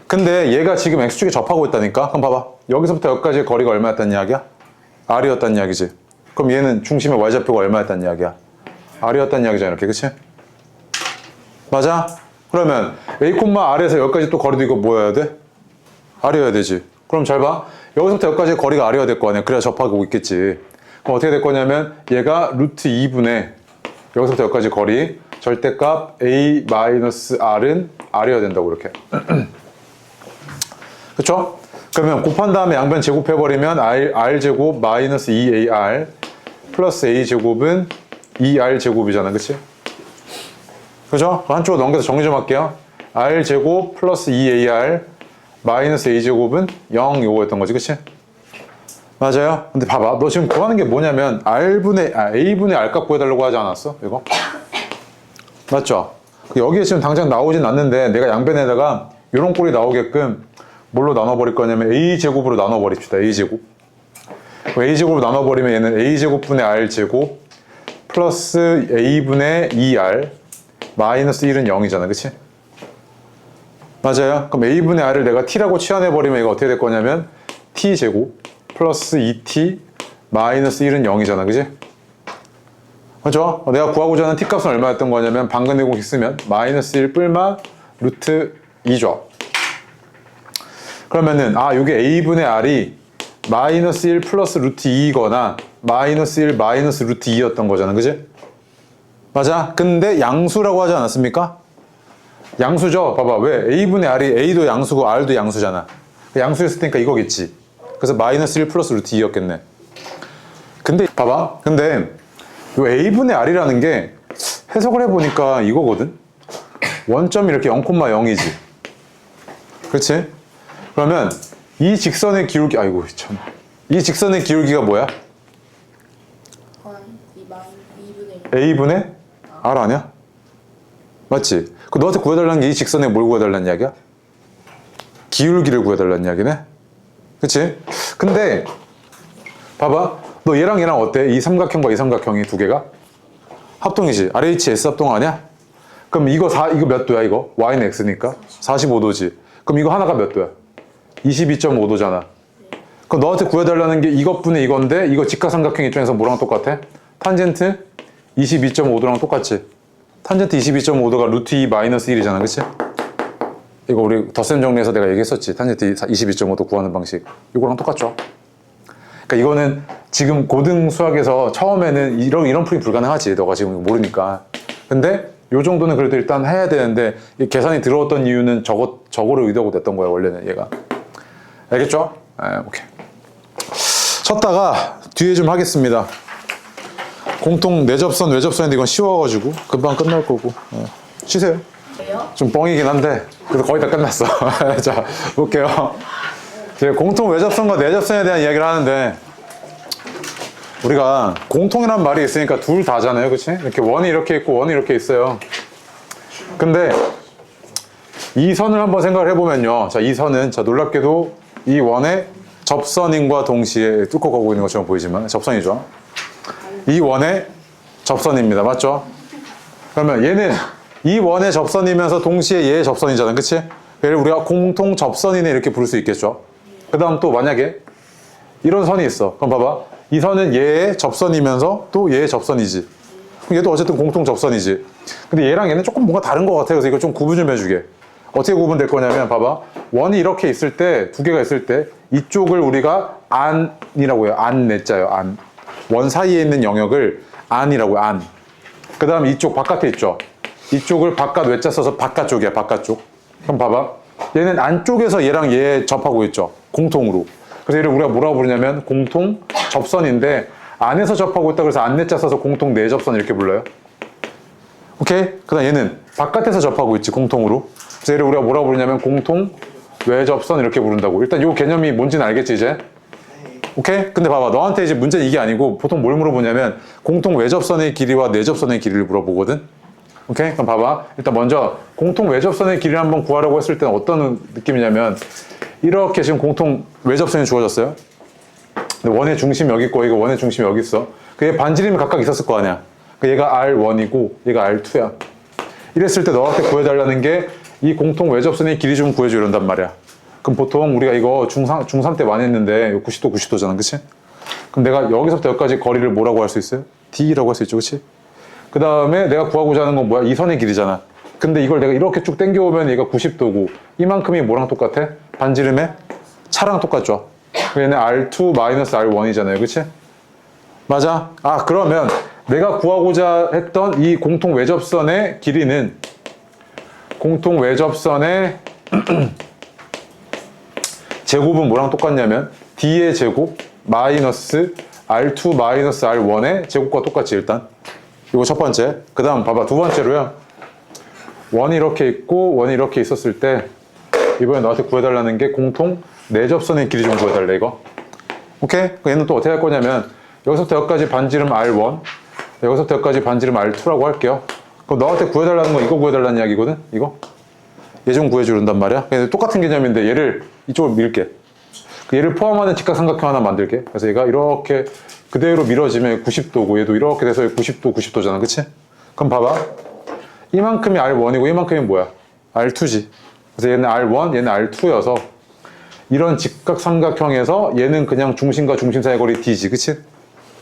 근데 얘가 지금 x축에 접하고 있다니까? 그럼 봐봐. 여기서부터 여기까지의 거리가 얼마였단 이야기야? r이었단 이야기지. 그럼 얘는 중심의 y좌표가 얼마였단 이야기야? r이었단 이야기잖아. 이렇게. 그치? 맞아? 그러면 a, r에서 여기까지 또 거리도 이거 뭐여야 돼? r이어야 되지. 그럼 잘 봐. 여기서부터 여기까지의 거리가 r이어야 될 거 아니야. 그래야 접하고 있겠지. 그럼 어떻게 될 거냐면 얘가 루트 2분의 여기서부터 여기까지 거리 절대값 a-r은 r이어야 된다고 이렇게. 그쵸? 그러면 곱한 다음에 양변 제곱해버리면 r제곱 마이너스 2ar 플러스 a제곱은 2r제곱이잖아. 그치? 그죠? 한쪽으로 넘겨서 정리 좀 할게요. r제곱 플러스 2ar 마이너스 a제곱은 0 요거였던 거지. 그치? 맞아요? 근데 봐봐. 너 지금 구하는 게 뭐냐면 a분의 r값 구해달라고 하지 않았어? 이거? 맞죠? 여기에 지금 당장 나오진 않는데 내가 양변에다가 이런 꼴이 나오게끔 뭘로 나눠버릴 거냐면 a제곱으로 나눠버립시다. a제곱. a제곱으로 나눠버리면 얘는 a제곱분의 r제곱 플러스 a분의 2r 마이너스 1은 0이잖아. 그치? 맞아요? 그럼 a분의 r을 내가 t라고 치환해버리면 이거 어떻게 될 거냐면 t제곱 플러스 2t 마이너스 1은 0이잖아. 그치? 그죠? 내가 구하고자 하는 t값은 얼마였던 거냐면 방근 내공식 쓰면 마이너스 1 뿔마 루트 2죠. 그러면은 요게 a분의 r이 마이너스 1 플러스 루트 2이거나 마이너스 1 마이너스 루트 2였던 거잖아. 그치? 맞아? 근데 양수라고 하지 않았습니까? 양수죠? 봐봐. 왜? a분의 r이 a도 양수고 r도 양수잖아. 양수였을 테니까 이거겠지. 그래서 마이너스 1 플러스 루트 2였겠네. 근데 봐봐. 근데 이 a분의 r이라는 게 해석을 해보니까 이거거든? 원점이 이렇게 0,0이지. 그렇지? 그러면 이 직선의 기울기, 아이고 참. 이 직선의 기울기가 뭐야? a분의 r 아니야? 맞지? 그 너한테 구해달라는 게 이 직선에 뭘 구해달라는 이야기야? 기울기를 구해달라는 이야기네? 그치? 근데 봐봐. 너 얘랑 얘랑 어때? 이 삼각형과 이 삼각형이 두 개가? 합동이지. RHS 합동 아니야? 그럼 이거 몇 도야 이거? y는 x니까 45도지. 그럼 이거 하나가 몇 도야? 22.5도잖아. 그럼 너한테 구해달라는 게 이것분의 이건데 이거 직각삼각형 입장에서 뭐랑 똑같아? 탄젠트 22.5도랑 똑같지? 탄젠트 22.5도가 루트 2 마이너스 1이잖아. 그치? 이거 우리 덧셈 정리해서 내가 얘기했었지. 탄젠트 22.5도 구하는 방식. 이거랑 똑같죠? 그러니까 이거는 지금 고등 수학에서 처음에는 이런 풀이 불가능하지. 너가 지금 모르니까. 근데 요 정도는 그래도 일단 해야 되는데 이 계산이 들어왔던 이유는 저거를 의도하고 냈던 거야. 원래는 얘가. 알겠죠? 오케이. 쳤다가 뒤에 좀 하겠습니다. 공통 내접선, 외접선인데 이건 쉬워가지고 금방 끝날 거고. 쉬세요. 좀 뻥이긴 한데 그래도 거의 다 끝났어. 자, 볼게요. 공통 외접선과 내접선에 대한 이야기를 하는데 우리가 공통이란 말이 있으니까 둘 다잖아요. 그치? 이렇게 원이 이렇게 있고 원이 이렇게 있어요. 근데 이 선을 한번 생각을 해보면요. 자, 이 선은 자 놀랍게도 이 원의 접선인과 동시에 뚫고 가고 있는 것처럼 보이지만 접선이죠. 이 원의 접선입니다. 맞죠? 그러면 얘는 이 원의 접선이면서 동시에 얘의 접선이잖아. 그치? 얘를 우리가 공통 접선이네 이렇게 부를 수 있겠죠. 그 다음 또 만약에 이런 선이 있어. 그럼 봐봐. 이 선은 얘의 접선이면서 또 얘의 접선이지. 그럼 얘도 어쨌든 공통 접선이지. 근데 얘랑 얘는 조금 뭔가 다른 것 같아. 그래서 이거 좀 구분 좀 해주게. 어떻게 구분될 거냐면 봐봐. 원이 이렇게 있을 때, 두 개가 있을 때 이쪽을 우리가 안이라고 해요. 안 내자요. 안. 원 사이에 있는 영역을 안이라고 해요. 안. 그 다음 이쪽 바깥에 있죠. 이쪽을 바깥 외자 써서 바깥쪽이야. 바깥쪽. 그럼 봐봐. 얘는 안쪽에서 얘랑 얘 접하고 있죠. 공통으로. 그래서 얘를 우리가 뭐라고 부르냐면 공통 접선인데 안에서 접하고 있다 그래서 안내자 써서 공통 내접선 이렇게 불러요. 오케이? 그 다음 얘는 바깥에서 접하고 있지. 공통으로. 그래서 얘를 우리가 뭐라고 부르냐면 공통 외접선 이렇게 부른다고. 일단 이 개념이 뭔지는 알겠지 이제? 오케이? 근데 봐봐. 너한테 이제 문제는 이게 아니고 보통 뭘 물어보냐면 공통 외접선의 길이와 내접선의 길이를 물어보거든. 오케이? 그럼 봐봐. 일단 먼저 공통 외접선의 길이를 한번 구하려고 했을 때는 어떤 느낌이냐면 이렇게 지금 공통 외접선이 주어졌어요. 근데 원의 중심 여기 있고 이거 원의 중심이 여기 있어. 그게 반지름이 각각 있었을 거 아니야. 얘가 R1이고 얘가 R2야. 이랬을 때 너한테 구해달라는 게 이 공통 외접선의 길이 좀 구해줘 이런단 말이야. 그럼 보통 우리가 이거 중3 때 많이 했는데 90도 90도잖아. 그치? 그럼 내가 여기서부터 여기까지 거리를 뭐라고 할 수 있어요? D라고 할 수 있죠. 그치? 그 다음에 내가 구하고자 하는 건 뭐야? 이 선의 길이잖아. 근데 이걸 내가 이렇게 쭉 당겨오면 얘가 90도고 이만큼이 뭐랑 똑같아? 반지름의 차랑 똑같죠? 얘는 R2-R1이잖아요. 그치? 맞아? 그러면 내가 구하고자 했던 이 공통 외접선의 길이는 공통 외접선의 제곱은 뭐랑 똑같냐면 D의 제곱 마이너스 R2 마이너스 R1의 제곱과 똑같지 일단. 이거 첫 번째. 그 다음 봐봐. 두 번째로요. 원이 이렇게 있고 원이 이렇게 있었을 때 이번에 너한테 구해달라는 게 공통 내접선의 길이 좀 구해달래 이거. 오케이? 얘는 또 어떻게 할 거냐면 여기서부터 여기까지 반지름 R1 여기서부터 여기까지 반지름 R2라고 할게요. 그럼 너한테 구해달라는 건 이거 구해달라는 이야기거든? 이거? 얘 좀 구해주는단 말이야. 근데 똑같은 개념인데 얘를 이쪽으로 밀게. 얘를 포함하는 직각삼각형 하나 만들게. 그래서 얘가 이렇게 그대로 밀어지면 90도고 얘도 이렇게 돼서 90도, 90도잖아. 그치? 그럼 봐봐. 이만큼이 R1이고 이만큼이 뭐야? R2지. 그래서 얘는 R1, 얘는 R2여서 이런 직각삼각형에서 얘는 그냥 중심과 중심 사이의 거리 D지. 그치?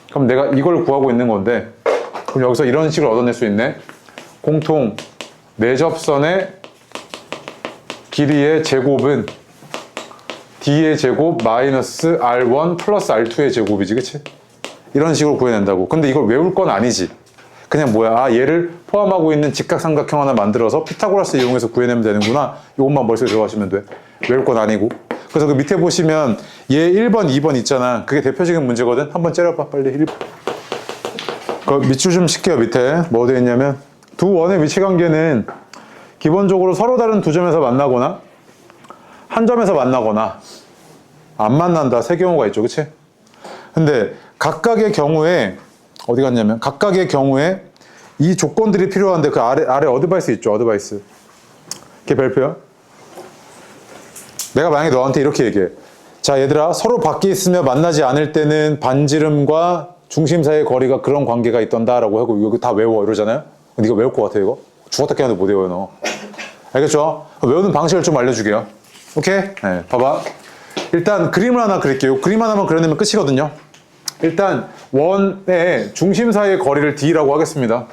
그럼 내가 이걸 구하고 있는 건데 그럼 여기서 이런 식으로 얻어낼 수 있네. 공통 내접선의 길이의 제곱은 D의 제곱 마이너스 R1 플러스 R2의 제곱이지. 그치? 이런 식으로 구해낸다고. 근데 이걸 외울 건 아니지. 그냥 뭐야, 아 얘를 포함하고 있는 직각삼각형 하나 만들어서 피타고라스 이용해서 구해내면 되는구나. 이것만 머릿속에 들어가시면 돼. 외울 건 아니고. 그래서 그 밑에 보시면 얘 1번, 2번 있잖아. 그게 대표적인 문제거든. 한번 째려봐 빨리. 1번. 그 밑줄 좀 칠게요. 밑에 뭐 되어 있냐면 두 원의 위치관계는 기본적으로 서로 다른 두 점에서 만나거나 한 점에서 만나거나 안 만난다. 세 경우가 있죠. 그치? 근데 각각의 경우에 어디 갔냐면 각각의 경우에 이 조건들이 필요한데 그 아래 어드바이스 있죠. 어드바이스. 그게 별표야. 내가 만약에 너한테 이렇게 얘기해. 자 얘들아 서로 밖에 있으며 만나지 않을 때는 반지름과 중심 사이의 거리가 그런 관계가 있던다 라고 하고 이거 다 외워 이러잖아요. 네가 외울 것 같아 이거? 죽었다 깨어도 못 외워요 너. 알겠죠? 외우는 방식을 좀 알려주게요. 오케이? 네, 봐봐. 일단 그림을 하나 그릴게요. 그림 하나만 그려내면 끝이거든요. 일단 원의 중심 사이의 거리를 D라고 하겠습니다.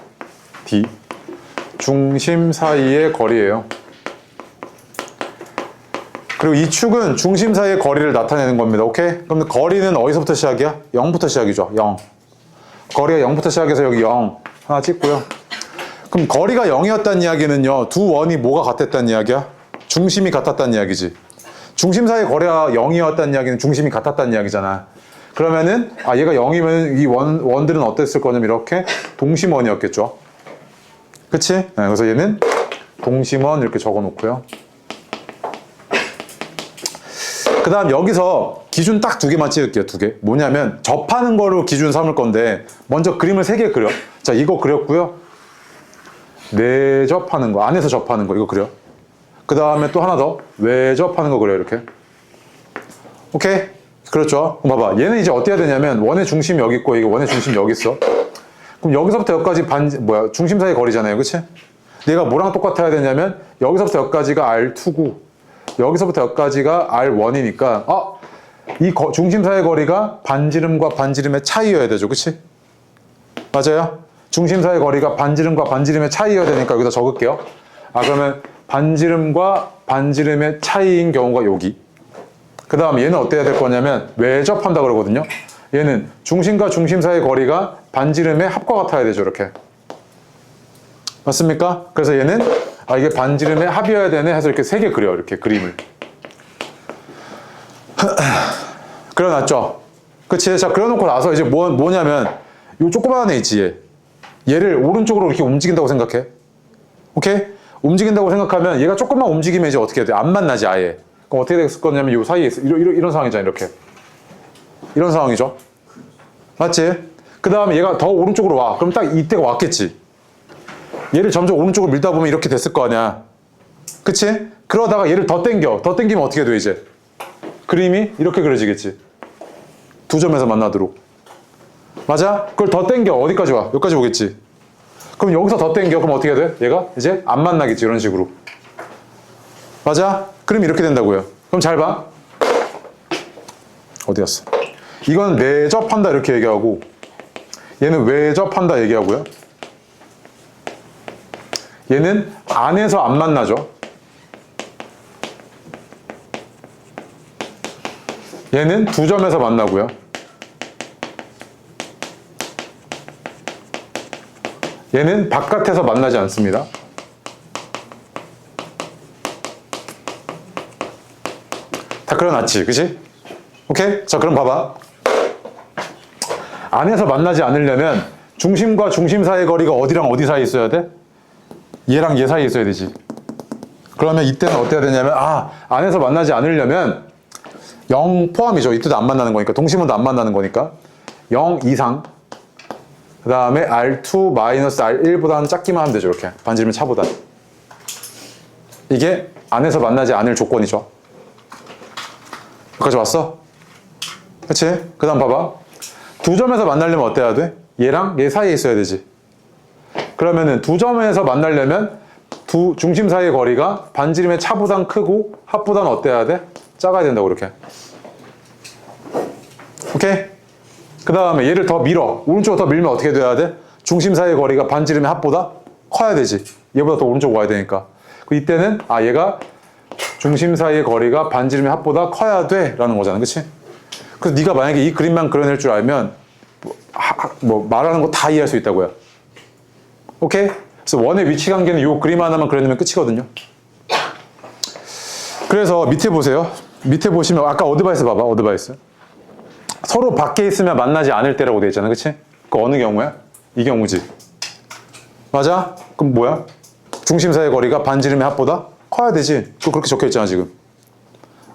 D. 중심 사이의 거리예요. 그리고 이 축은 중심 사이의 거리를 나타내는 겁니다. 오케이? 그럼 거리는 어디서부터 시작이야? 0부터 시작이죠. 0. 거리가 0부터 시작해서 여기 0 하나 찍고요. 그럼 거리가 0이었다는 이야기는요. 두 원이 뭐가 같았다는 이야기야? 중심이 같았다는 이야기지. 중심 사이의 거리가 0이었다는 이야기는 중심이 같았다는 이야기잖아. 그러면은 아 얘가 0이면 이 원들은 어땠을 거냐면 이렇게 동심원이었겠죠. 그치? 네, 그래서 얘는 동심원 이렇게 적어 놓고요. 그 다음 여기서 기준 딱 두 개만 찍을게요. 두 개. 뭐냐면 접하는 거로 기준 삼을 건데 먼저 그림을 세 개 그려. 자 이거 그렸고요. 내접하는 거, 안에서 접하는 거 이거 그려. 그 다음에 또 하나 더 외접하는 거 그려 이렇게. 오케이? 그렇죠. 그럼 봐봐. 얘는 이제 어떻게 해야 되냐면 원의 중심이 여기 있고 이게 원의 중심이 여기 있어. 그럼 여기서부터 여기까지 중심 사이 거리잖아요. 그치? 얘가 뭐랑 똑같아야 되냐면 여기서부터 여기까지가 R2고 여기서부터 여기까지가 R1이니까 이 중심 사이 거리가 반지름과 반지름의 차이여야 되죠. 그치? 맞아요? 중심 사이 거리가 반지름과 반지름의 차이여야 되니까 여기다 적을게요. 그러면 반지름과 반지름의 차이인 경우가 여기. 그 다음 얘는 어때야 될 거냐면 외접한다 그러거든요. 얘는 중심과 중심 사이의 거리가 반지름의 합과 같아야 되죠. 이렇게. 맞습니까? 그래서 얘는 이게 반지름의 합이어야 되네 해서 이렇게 세 개 그려. 이렇게 그림을. 그려놨죠? 그치? 자, 그려놓고 나서 이제 뭐냐면 요 조그마한 애 있지 얘를 오른쪽으로 이렇게 움직인다고 생각해. 오케이? 움직인다고 생각하면 얘가 조금만 움직이면 이제 어떻게 해야 돼? 안 만나지 아예. 그럼 어떻게 됐을 거냐면 요 사이에 있어. 이런 상황이잖아. 이렇게. 이런 상황이죠. 맞지? 그 다음에 얘가 더 오른쪽으로 와. 그럼 딱 이때가 왔겠지. 얘를 점점 오른쪽으로 밀다 보면 이렇게 됐을 거 아니야. 그치? 그러다가 얘를 더 당겨. 더 당기면 어떻게 돼 이제? 그림이 이렇게 그려지겠지. 두 점에서 만나도록. 맞아? 그걸 더 당겨. 어디까지 와? 여기까지 오겠지. 그럼 여기서 더 당겨. 그럼 어떻게 돼? 얘가 이제 안 만나겠지. 이런 식으로. 맞아? 그럼 이렇게 된다고요. 그럼 잘 봐. 어디 갔어? 이건 내접한다 이렇게 얘기하고 얘는 외접한다 얘기하고요. 얘는 안에서 안 만나죠. 얘는 두 점에서 만나고요. 얘는 바깥에서 만나지 않습니다. 다 그려놨지, 그치? 오케이? 자, 그럼 봐봐. 안에서 만나지 않으려면 중심과 중심 사이의 거리가 어디랑 어디 사이에 있어야 돼? 얘랑 얘 사이에 있어야 되지. 그러면 이때는 어때야 되냐면, 안에서 만나지 않으려면 0 포함이죠. 이때도 안 만나는 거니까. 동심원도 안 만나는 거니까. 0 이상. 그 다음에 R2 마이너스 R1보다는 작기만 하면 되죠. 이렇게. 반지름의 차보다. 이게 안에서 만나지 않을 조건이죠. 여기까지 왔어? 그치? 그 다음 봐봐. 두 점에서 만나려면 어때야 돼? 얘랑 얘 사이에 있어야 되지. 그러면은 두 점에서 만나려면 두 중심 사이의 거리가 반지름의 차보단 크고 합보단 어때야 돼? 작아야 된다고 이렇게. 오케이? 그 다음에 얘를 더 밀어. 오른쪽으로 더 밀면 어떻게 돼야 돼? 중심 사이의 거리가 반지름의 합보다 커야 되지. 얘보다 더 오른쪽 와야 되니까. 이때는 얘가 중심 사이의 거리가 반지름의 합보다 커야 돼 라는 거잖아. 그치? 그래서 네가 만약에 이 그림만 그려낼 줄 알면 말하는 거 다 이해할 수 있다고요. 오케이? 그래서 원의 위치 관계는 이 그림 하나만 그려내면 끝이거든요. 그래서 밑에 보세요. 밑에 보시면 아까 어드바이스 봐봐. 어드바이스. 서로 밖에 있으면 만나지 않을 때라고 돼 있잖아. 그치? 그 어느 경우야? 이 경우지. 맞아? 그럼 뭐야? 중심 사이의 거리가 반지름의 합보다 커야 되지. 그거 그렇게 적혀 있잖아 지금.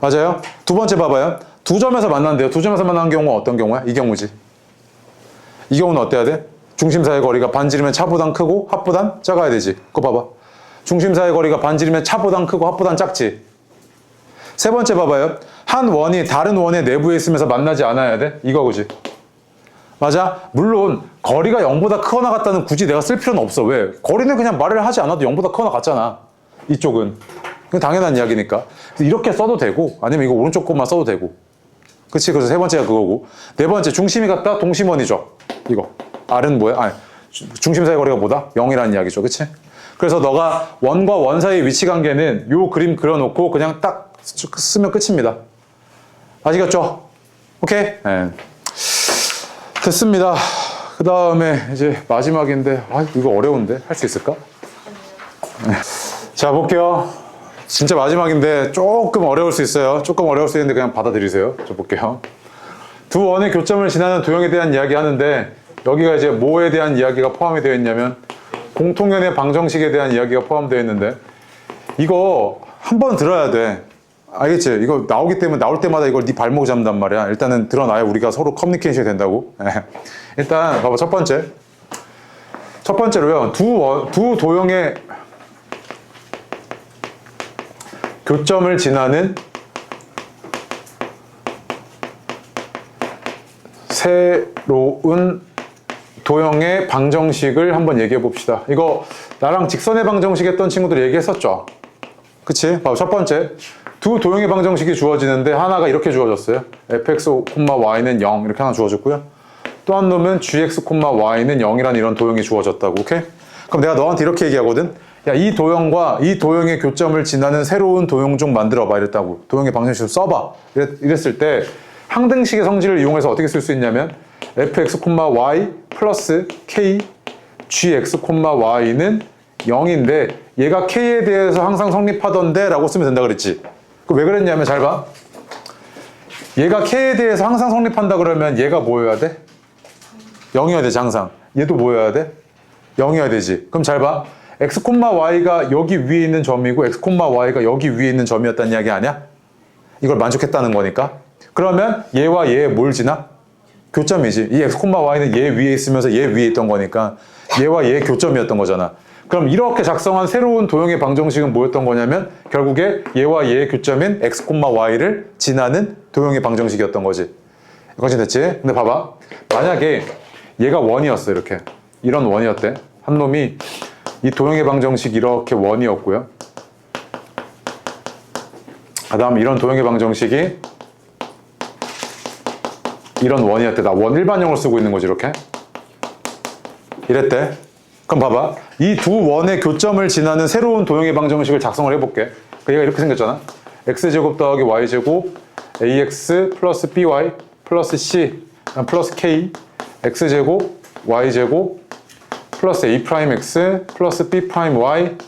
맞아요? 두 번째 봐봐요. 두 점에서 만난대요. 두 점에서 만나는 경우가 어떤 경우야? 이 경우지. 이 경우는 어때야 돼? 중심 사이의 거리가 반지름의 차보단 크고 합보단 작아야 되지. 그거 봐봐. 중심 사이의 거리가 반지름의 차보단 크고 합보단 작지. 세 번째 봐봐요. 한 원이 다른 원의 내부에 있으면서 만나지 않아야 돼? 이거지. 맞아? 물론 거리가 0보다 크거나 같다는 굳이 내가 쓸 필요는 없어. 왜? 거리는 그냥 말을 하지 않아도 0보다 크거나 같잖아. 이쪽은. 그건 당연한 이야기니까. 이렇게 써도 되고 아니면 이거 오른쪽 것만 써도 되고. 그치? 그래서 세 번째가 그거고. 네 번째 중심이 같다? 동심원이죠. 이거. R은 뭐야? 중심 사이 거리가 뭐다? 0이라는 이야기죠. 그치? 그래서 너가 원과 원 사이의 위치 관계는 요 그림 그려놓고 그냥 딱 쓰면 끝입니다. 아시겠죠? 오케이? 네. 됐습니다. 그 다음에 이제 마지막인데 이거 어려운데? 할 수 있을까? 네. 자, 볼게요. 진짜 마지막인데 조금 어려울 수 있어요. 조금 어려울 수 있는데 그냥 받아들이세요. 저 볼게요. 두 원의 교점을 지나는 도형에 대한 이야기 하는데 여기가 이제 뭐에 대한 이야기가 포함이 되어 있냐면 공통연의 방정식에 대한 이야기가 포함되어 있는데 이거 한번 들어야 돼. 알겠지? 이거 나오기 때문에 나올 때마다 이걸 네 발목 잡는단 말이야. 일단은 드러나야 우리가 서로 커뮤니케이션이 된다고. 일단 봐봐. 첫 번째로요. 두 도형의 교점을 지나는 새로운 도형의 방정식을 한번 얘기해 봅시다. 이거 나랑 직선의 방정식 했던 친구들 얘기했었죠? 그치? 봐봐. 첫 번째. 두 도형의 방정식이 주어지는데 하나가 이렇게 주어졌어요. fx, y는 0 이렇게 하나 주어졌고요. 또 한 놈은 gx, y는 0이라는 이런 도형이 주어졌다고. 오케이? 그럼 내가 너한테 이렇게 얘기하거든. 야, 이 도형과 이 도형의 교점을 지나는 새로운 도형 중 만들어봐 이랬다고. 도형의 방정식을 써봐 이랬을 때 항등식의 성질을 이용해서 어떻게 쓸 수 있냐면 fx, y 플러스 k gx, y는 0인데 얘가 k에 대해서 항상 성립하던데 라고 쓰면 된다 그랬지. 왜 그랬냐면 잘 봐. 얘가 k에 대해서 항상 성립한다 그러면 얘가 뭐여야 돼? 0이어야 되지 항상. 얘도 뭐여야 돼? 0이어야 되지. 그럼 잘 봐. x, y가 여기 위에 있는 점이고 x, y가 여기 위에 있는 점이었다는 이야기 아니야? 이걸 만족했다는 거니까. 그러면 얘와 얘에 뭘 지나? 교점이지. 이 x, y는 얘 위에 있으면서 얘 위에 있던 거니까 얘와 얘의 교점이었던 거잖아. 그럼 이렇게 작성한 새로운 도형의 방정식은 뭐였던 거냐면 결국에 얘와 얘의 교점인 x, y를 지나는 도형의 방정식이었던 거지. 이것이 됐지? 근데 봐봐. 만약에 얘가 원이었어. 이렇게. 이런 원이었대. 한 놈이 이 도형의 방정식이 이렇게 원이었고요. 그 다음 이런 도형의 방정식이 이런 원이었대. 나 원 일반형을 쓰고 있는 거지 이렇게. 이랬대. 그럼 봐봐. 이 두 원의 교점을 지나는 새로운 도형의 방정식을 작성을 해볼게. 얘가 이렇게 생겼잖아. x제곱 더하기 y제곱 ax 플러스 by 플러스 c 플러스 k x제곱 y제곱 플러스 A'X 플러스 B'Y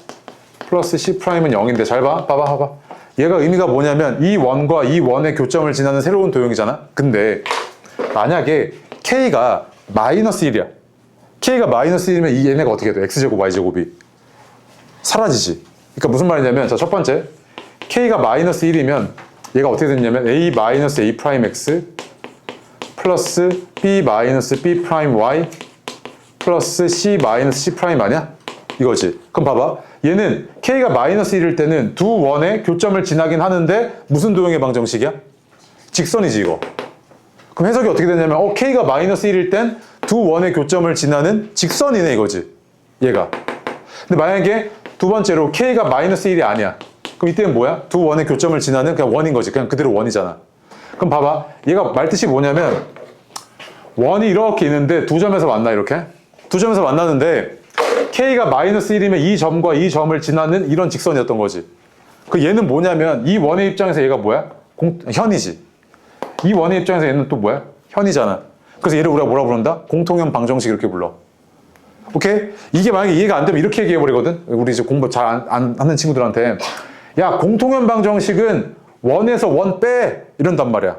플러스 C'은 0인데 잘 봐. 봐봐. 얘가 의미가 뭐냐면 이 원과 이 원의 교점을 지나는 새로운 도형이잖아. 근데 만약에 K가 마이너스 1이야. K가 마이너스 1이면 이 얘네가 어떻게 돼? X제곱, Y제곱이 사라지지. 그러니까 무슨 말이냐면 자, 첫 번째 K가 마이너스 1이면 얘가 어떻게 됐냐면 A 마이너스 A'X 플러스 B 마이너스 B'Y 플러스 C 마이너스 C' 아니야? 이거지. 그럼 봐봐. 얘는 K가 마이너스 1일 때는 두 원의 교점을 지나긴 하는데 무슨 도형의 방정식이야? 직선이지 이거. 그럼 해석이 어떻게 되냐면 K가 마이너스 1일 땐 두 원의 교점을 지나는 직선이네 이거지. 얘가. 근데 만약에 두 번째로 K가 마이너스 1이 아니야. 그럼 이때는 뭐야? 두 원의 교점을 지나는 그냥 원인 거지. 그냥 그대로 원이잖아. 그럼 봐봐. 얘가 말뜻이 뭐냐면 원이 이렇게 있는데 두 점에서 만나 이렇게. 두 점에서 만나는데 K가 마이너스 1이면 이 점과 이 점을 지나는 이런 직선이었던 거지. 그 얘는 뭐냐면 이 원의 입장에서 얘가 뭐야? 현이지. 이 원의 입장에서 얘는 또 뭐야? 현이잖아. 그래서 얘를 우리가 뭐라 부른다? 공통현 방정식 이렇게 불러. 오케이? 이게 만약에 이해가 안 되면 이렇게 얘기해버리거든? 우리 이제 공부 잘 안 하는 친구들한테 야, 공통현 방정식은 원에서 원 빼! 이런단 말이야.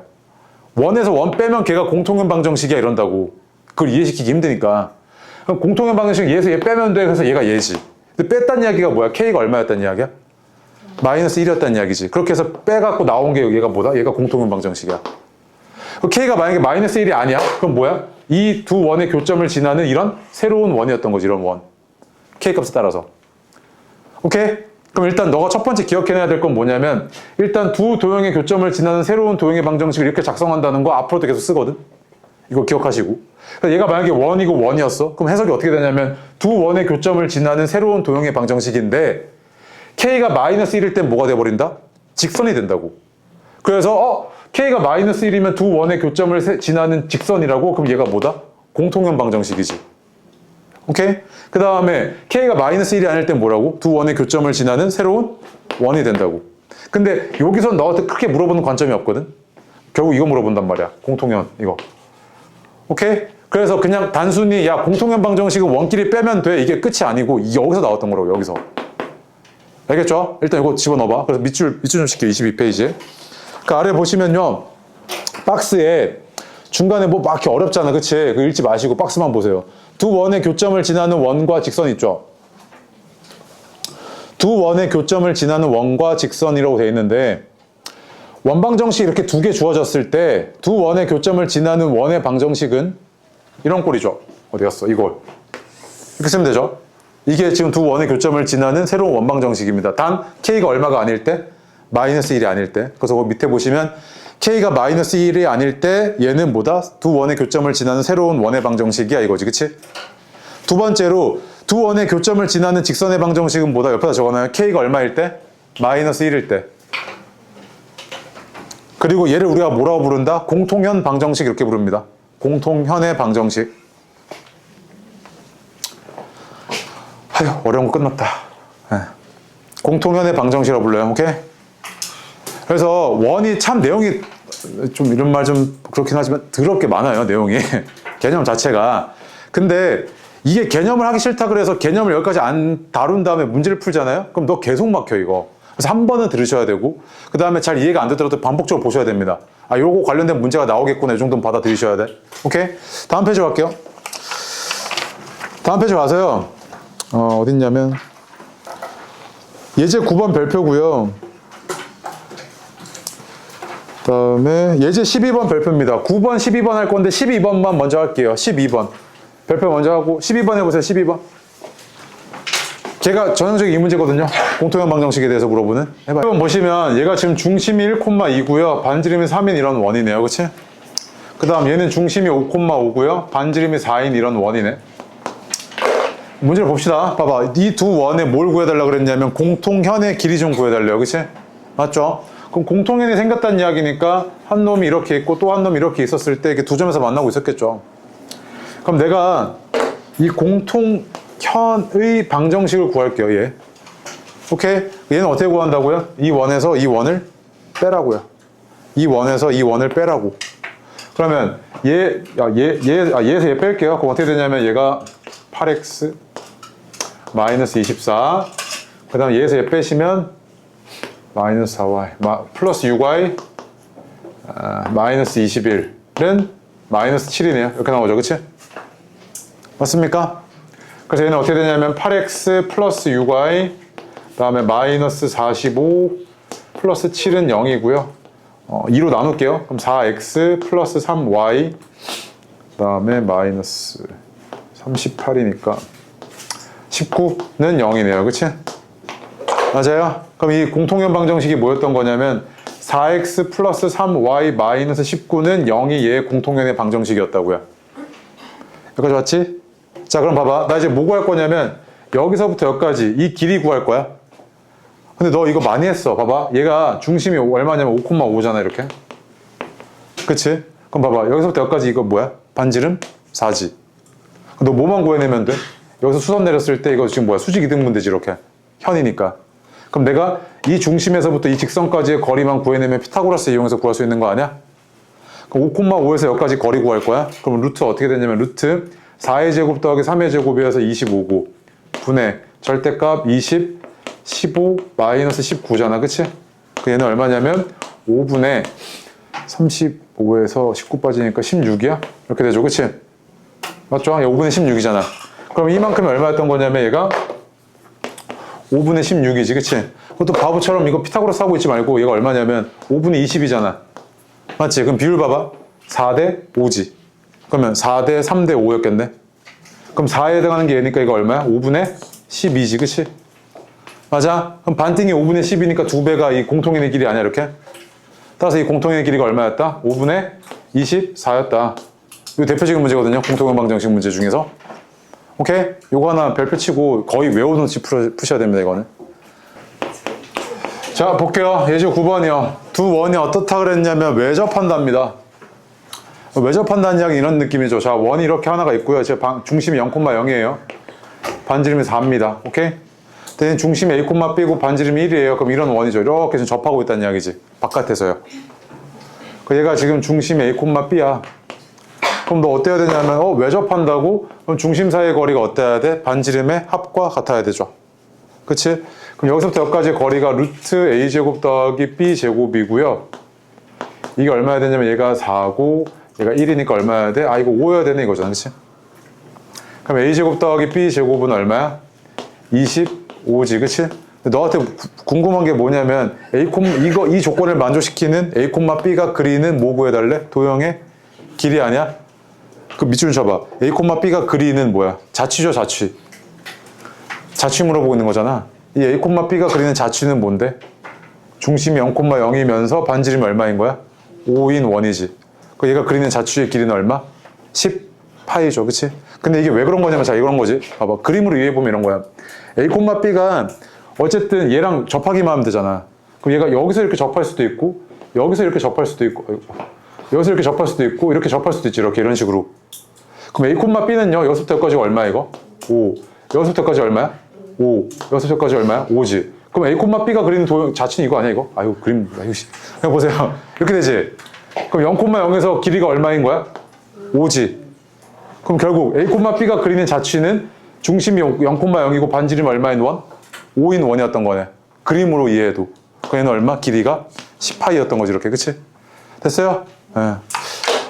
원에서 원 빼면 걔가 공통현 방정식이야 이런다고. 그걸 이해시키기 힘드니까. 그럼 공통현 방정식 얘에서 얘 빼면 돼. 그래서 얘가 얘지. 근데 뺐다는 이야기가 뭐야? K가 얼마였다는 이야기야? 마이너스 1이었다는 이야기지. 그렇게 해서 빼갖고 나온 게 얘가 뭐다? 얘가 공통현 방정식이야. K가 만약에 마이너스 1이 아니야? 그럼 뭐야? 이 두 원의 교점을 지나는 이런 새로운 원이었던 거지, 이런 원. K 값에 따라서. 오케이? 그럼 일단 너가 첫 번째 기억해내야 될 건 뭐냐면 일단 두 도형의 교점을 지나는 새로운 도형의 방정식을 이렇게 작성한다는 거 앞으로도 계속 쓰거든? 이거 기억하시고. 그러니까 얘가 만약에 원이고 원이었어? 그럼 해석이 어떻게 되냐면 두 원의 교점을 지나는 새로운 도형의 방정식인데 K가 마이너스 1일 땐 뭐가 돼버린다? 직선이 된다고. 그래서 K가 마이너스 1이면 두 원의 교점을 지나는 직선이라고? 그럼 얘가 뭐다? 공통현 방정식이지. 오케이? 그 다음에 K가 마이너스 1이 아닐 땐 뭐라고? 두 원의 교점을 지나는 새로운 원이 된다고. 근데 여기서 너한테 크게 물어보는 관점이 없거든? 결국 이거 물어본단 말이야. 공통현, 이거. 오케이? 그래서 그냥 단순히 야, 공통현 방정식은 원끼리 빼면 돼. 이게 끝이 아니고 여기서 나왔던 거라고, 여기서. 알겠죠? 일단 이거 집어넣어봐. 그래서 밑줄 좀 칠게요. 22페이지에. 그 아래 보시면요. 박스에 중간에 뭐 막 이렇게 어렵잖아. 그치? 그 읽지 마시고 박스만 보세요. 두 원의 교점을 지나는 원과 직선 있죠? 두 원의 교점을 지나는 원과 직선이라고 되어 있는데 원방정식 이렇게 두 개 주어졌을 때 두 원의 교점을 지나는 원의 방정식은 이런 꼴이죠. 어디 갔어? 이걸. 이렇게 쓰면 되죠? 이게 지금 두 원의 교점을 지나는 새로운 원방정식입니다. 단 K가 얼마가 아닐 때? 마이너스 1이 아닐 때. 그래서 그 밑에 보시면 K가 마이너스 1이 아닐 때 얘는 뭐다? 두 원의 교점을 지나는 새로운 원의 방정식이야 이거지. 그치? 두 번째로 두 원의 교점을 지나는 직선의 방정식은 뭐다? 옆에다 적어놔요. K가 얼마일 때? 마이너스 1일 때. 그리고 얘를 우리가 뭐라고 부른다? 공통현 방정식 이렇게 부릅니다. 공통현의 방정식. 아휴, 어려운 거 끝났다. 네. 공통현의 방정식이라고 불러요. 오케이? 그래서 원이 참 내용이 좀 이런 말 좀 그렇긴 하지만 더럽게 많아요. 내용이. 개념 자체가. 근데 이게 개념을 하기 싫다 그래서 개념을 여기까지 안 다룬 다음에 문제를 풀잖아요? 그럼 너 계속 막혀 이거. 그래서 한 번은 들으셔야 되고 그 다음에 잘 이해가 안 되더라도 반복적으로 보셔야 됩니다. 아, 요거 관련된 문제가 나오겠구나. 이 정도는 받아들이셔야 돼. 오케이? 다음 페이지 갈게요. 다음 페이지 가서요. 어딨냐면 예제 9번 별표고요. 그 다음에 예제 12번 별표입니다. 9번, 12번 할 건데 12번만 먼저 할게요. 12번. 별표 먼저 하고 12번 해보세요. 12번. 걔가 전형적인 이 문제거든요. 공통현 방정식에 대해서 물어보는. 해봐요. 1번 보시면 얘가 지금 중심이 1,2고요. 반지름이 3인 이런 원이네요. 그치? 그 다음 얘는 중심이 5,5고요. 반지름이 4인 이런 원이네. 문제를 봅시다. 봐봐. 이 두 원에 뭘 구해달라고 그랬냐면 공통현의 길이 좀 구해달래요. 그치? 맞죠? 그럼 공통현이 생겼다는 이야기니까 한 놈이 이렇게 있고 또 한 놈이 이렇게 있었을 때 이렇게 두 점에서 만나고 있었겠죠. 그럼 내가 이 공통현의 방정식을 구할게요. 얘. 오케이? 얘는 어떻게 구한다고요? 이 원에서 이 원을 빼라고요. 이 원에서 이 원을 빼라고. 그러면 얘에서 얘 뺄게요. 그럼 어떻게 되냐면 얘가 8x 마이너스 24. 그 다음 얘에서 얘 빼시면 마이너스 4y 플러스 6y 마이너스 21은 마이너스 7이네요. 이렇게 나오죠. 그치? 맞습니까? 그래서 얘는 어떻게 되냐면 8x 플러스 6y 그 다음에 마이너스 45 플러스 7은 0이고요. 2로 나눌게요. 그럼 4x 플러스 3y 그 다음에 마이너스 38이니까 19는 0이네요. 그치? 맞아요? 그럼 이 공통연 방정식이 뭐였던 거냐면 4x 플러스 3y 마이너스 19는 0이 얘의 공통연의 방정식이었다고요. 여기까지 왔지? 자, 그럼 봐봐. 나 이제 뭐 구할 거냐면 여기서부터 여기까지 이 길이 구할 거야. 근데 너 이거 많이 했어. 봐봐. 얘가 중심이 얼마냐면 5,5잖아. 이렇게. 그치? 그럼 봐봐. 여기서부터 여기까지 이거 뭐야? 반지름 4지. 너 뭐만 구해내면 돼? 여기서 수선 내렸을 때 이거 지금 뭐야? 수직 이등분되지 이렇게. 현이니까. 그럼 내가 이 중심에서부터 이 직선까지의 거리만 구해내면 피타고라스 이용해서 구할 수 있는 거 아니야? 그럼 5,5에서 여기까지 거리 구할 거야? 그럼 루트 어떻게 되냐면 루트 4의 제곱 더하기 3의 제곱이어서 25고 분의 절대값 20, 15, 마이너스 19잖아. 그치? 그 얘는 얼마냐면 5분의 35에서 19 빠지니까 16이야? 이렇게 되죠. 그치? 맞죠? 얘 5분의 16이잖아. 그럼 이만큼이 얼마였던 거냐면 얘가 5분의 16이지. 그치? 그것도 바보처럼 이거 피타고라스 하고 있지 말고 얘가 얼마냐면 5분의 20이잖아. 맞지? 그럼 비율 봐봐. 4대 5지. 그러면 4대 3대 5였겠네. 그럼 4에 해당하는 게 얘니까 이거 얼마야? 5분의 12지. 그치? 맞아? 그럼 반띵이 5분의 10이니까 2배가 이 공통인의 길이 아니야. 이렇게? 따라서 이 공통인의 길이가 얼마였다? 5분의 24였다. 이거 대표적인 문제거든요. 공통인 방정식 문제 중에서. 오케이? 요거 하나 별표 치고 거의 외워놓지 푸셔야 됩니다. 이거는. 자, 볼게요. 예제 9번이요. 두 원이 어떻다 그랬냐면 외접한답니다. 외접한다는 이야기 이런 느낌이죠. 자, 원이 이렇게 하나가 있고요. 제 중심이 0,0이에요. 반지름이 4입니다. 오케이? 근데 중심이 A, B고 반지름이 1이에요. 그럼 이런 원이죠. 이렇게 지금 접하고 있다는 이야기지. 바깥에서요. 얘가 지금 중심이 A, B야. 그럼 너 어때야 되냐면 외접한다고? 그럼 중심 사이의 거리가 어때야 돼? 반지름의 합과 같아야 되죠. 그치? 그럼 여기서부터 여기까지 거리가 루트 A제곱 더하기 B제곱이고요. 이게 얼마야 되냐면 얘가 4고 얘가 1이니까 얼마야 돼? 이거 5여야 되네 이거잖아. 그치? 그럼 A제곱 더하기 B제곱은 얼마야? 25지. 그치? 너한테 궁금한 게 뭐냐면 이 조건을 만족시키는 A, B가 그리는 뭐 구해달래? 도형의 길이 아니야? 그 밑줄 쳐봐. A, B가 그리는 뭐야? 자취죠, 자취. 자취 물어보고 있는 거잖아. 이 A, B가 그리는 자취는 뭔데? 중심이 0,0이면서 반지름이 얼마인 거야? 5인 원이지. 그 얘가 그리는 자취의 길이는 얼마? 10파이죠. 그치? 근데 이게 왜 그런 거냐면 자, 이런 거지. 봐봐. 그림으로 이해해보면 이런 거야. A, B가 어쨌든 얘랑 접하기만 하면 되잖아. 그럼 얘가 여기서 이렇게 접할 수도 있고 여기서 이렇게 접할 수도 있고 여기서 이렇게 접할 수도 있고 이렇게 접할 수도 있지. 이렇게 이런 식으로. 그럼 A, B는요. 여기서부터 여기까지 얼마야 이거? 5. 여기서부터 여기까지 얼마야? 5. 여기서부터 여기까지 얼마야? 5지. 그럼 A, B가 그리는 도형 자취는 이거 아니야 이거? 아유 그림 그냥 보세요. 이렇게 되지. 그럼 0,0에서 길이가 얼마인 거야? 5지. 그럼 결국 A, B가 그리는 자취는 중심이 0,0이고 반지름이 얼마인 원? 5인 원이었던 거네. 그림으로 이해해도. 그 얘는 얼마? 길이가 10파이였던 거지 이렇게. 그치? 됐어요? 네.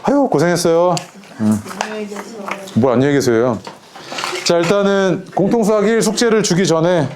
아유 고생했어요. 뭘 안녕히 계세요. 자, 일단은 공통수학 1 숙제를 주기 전에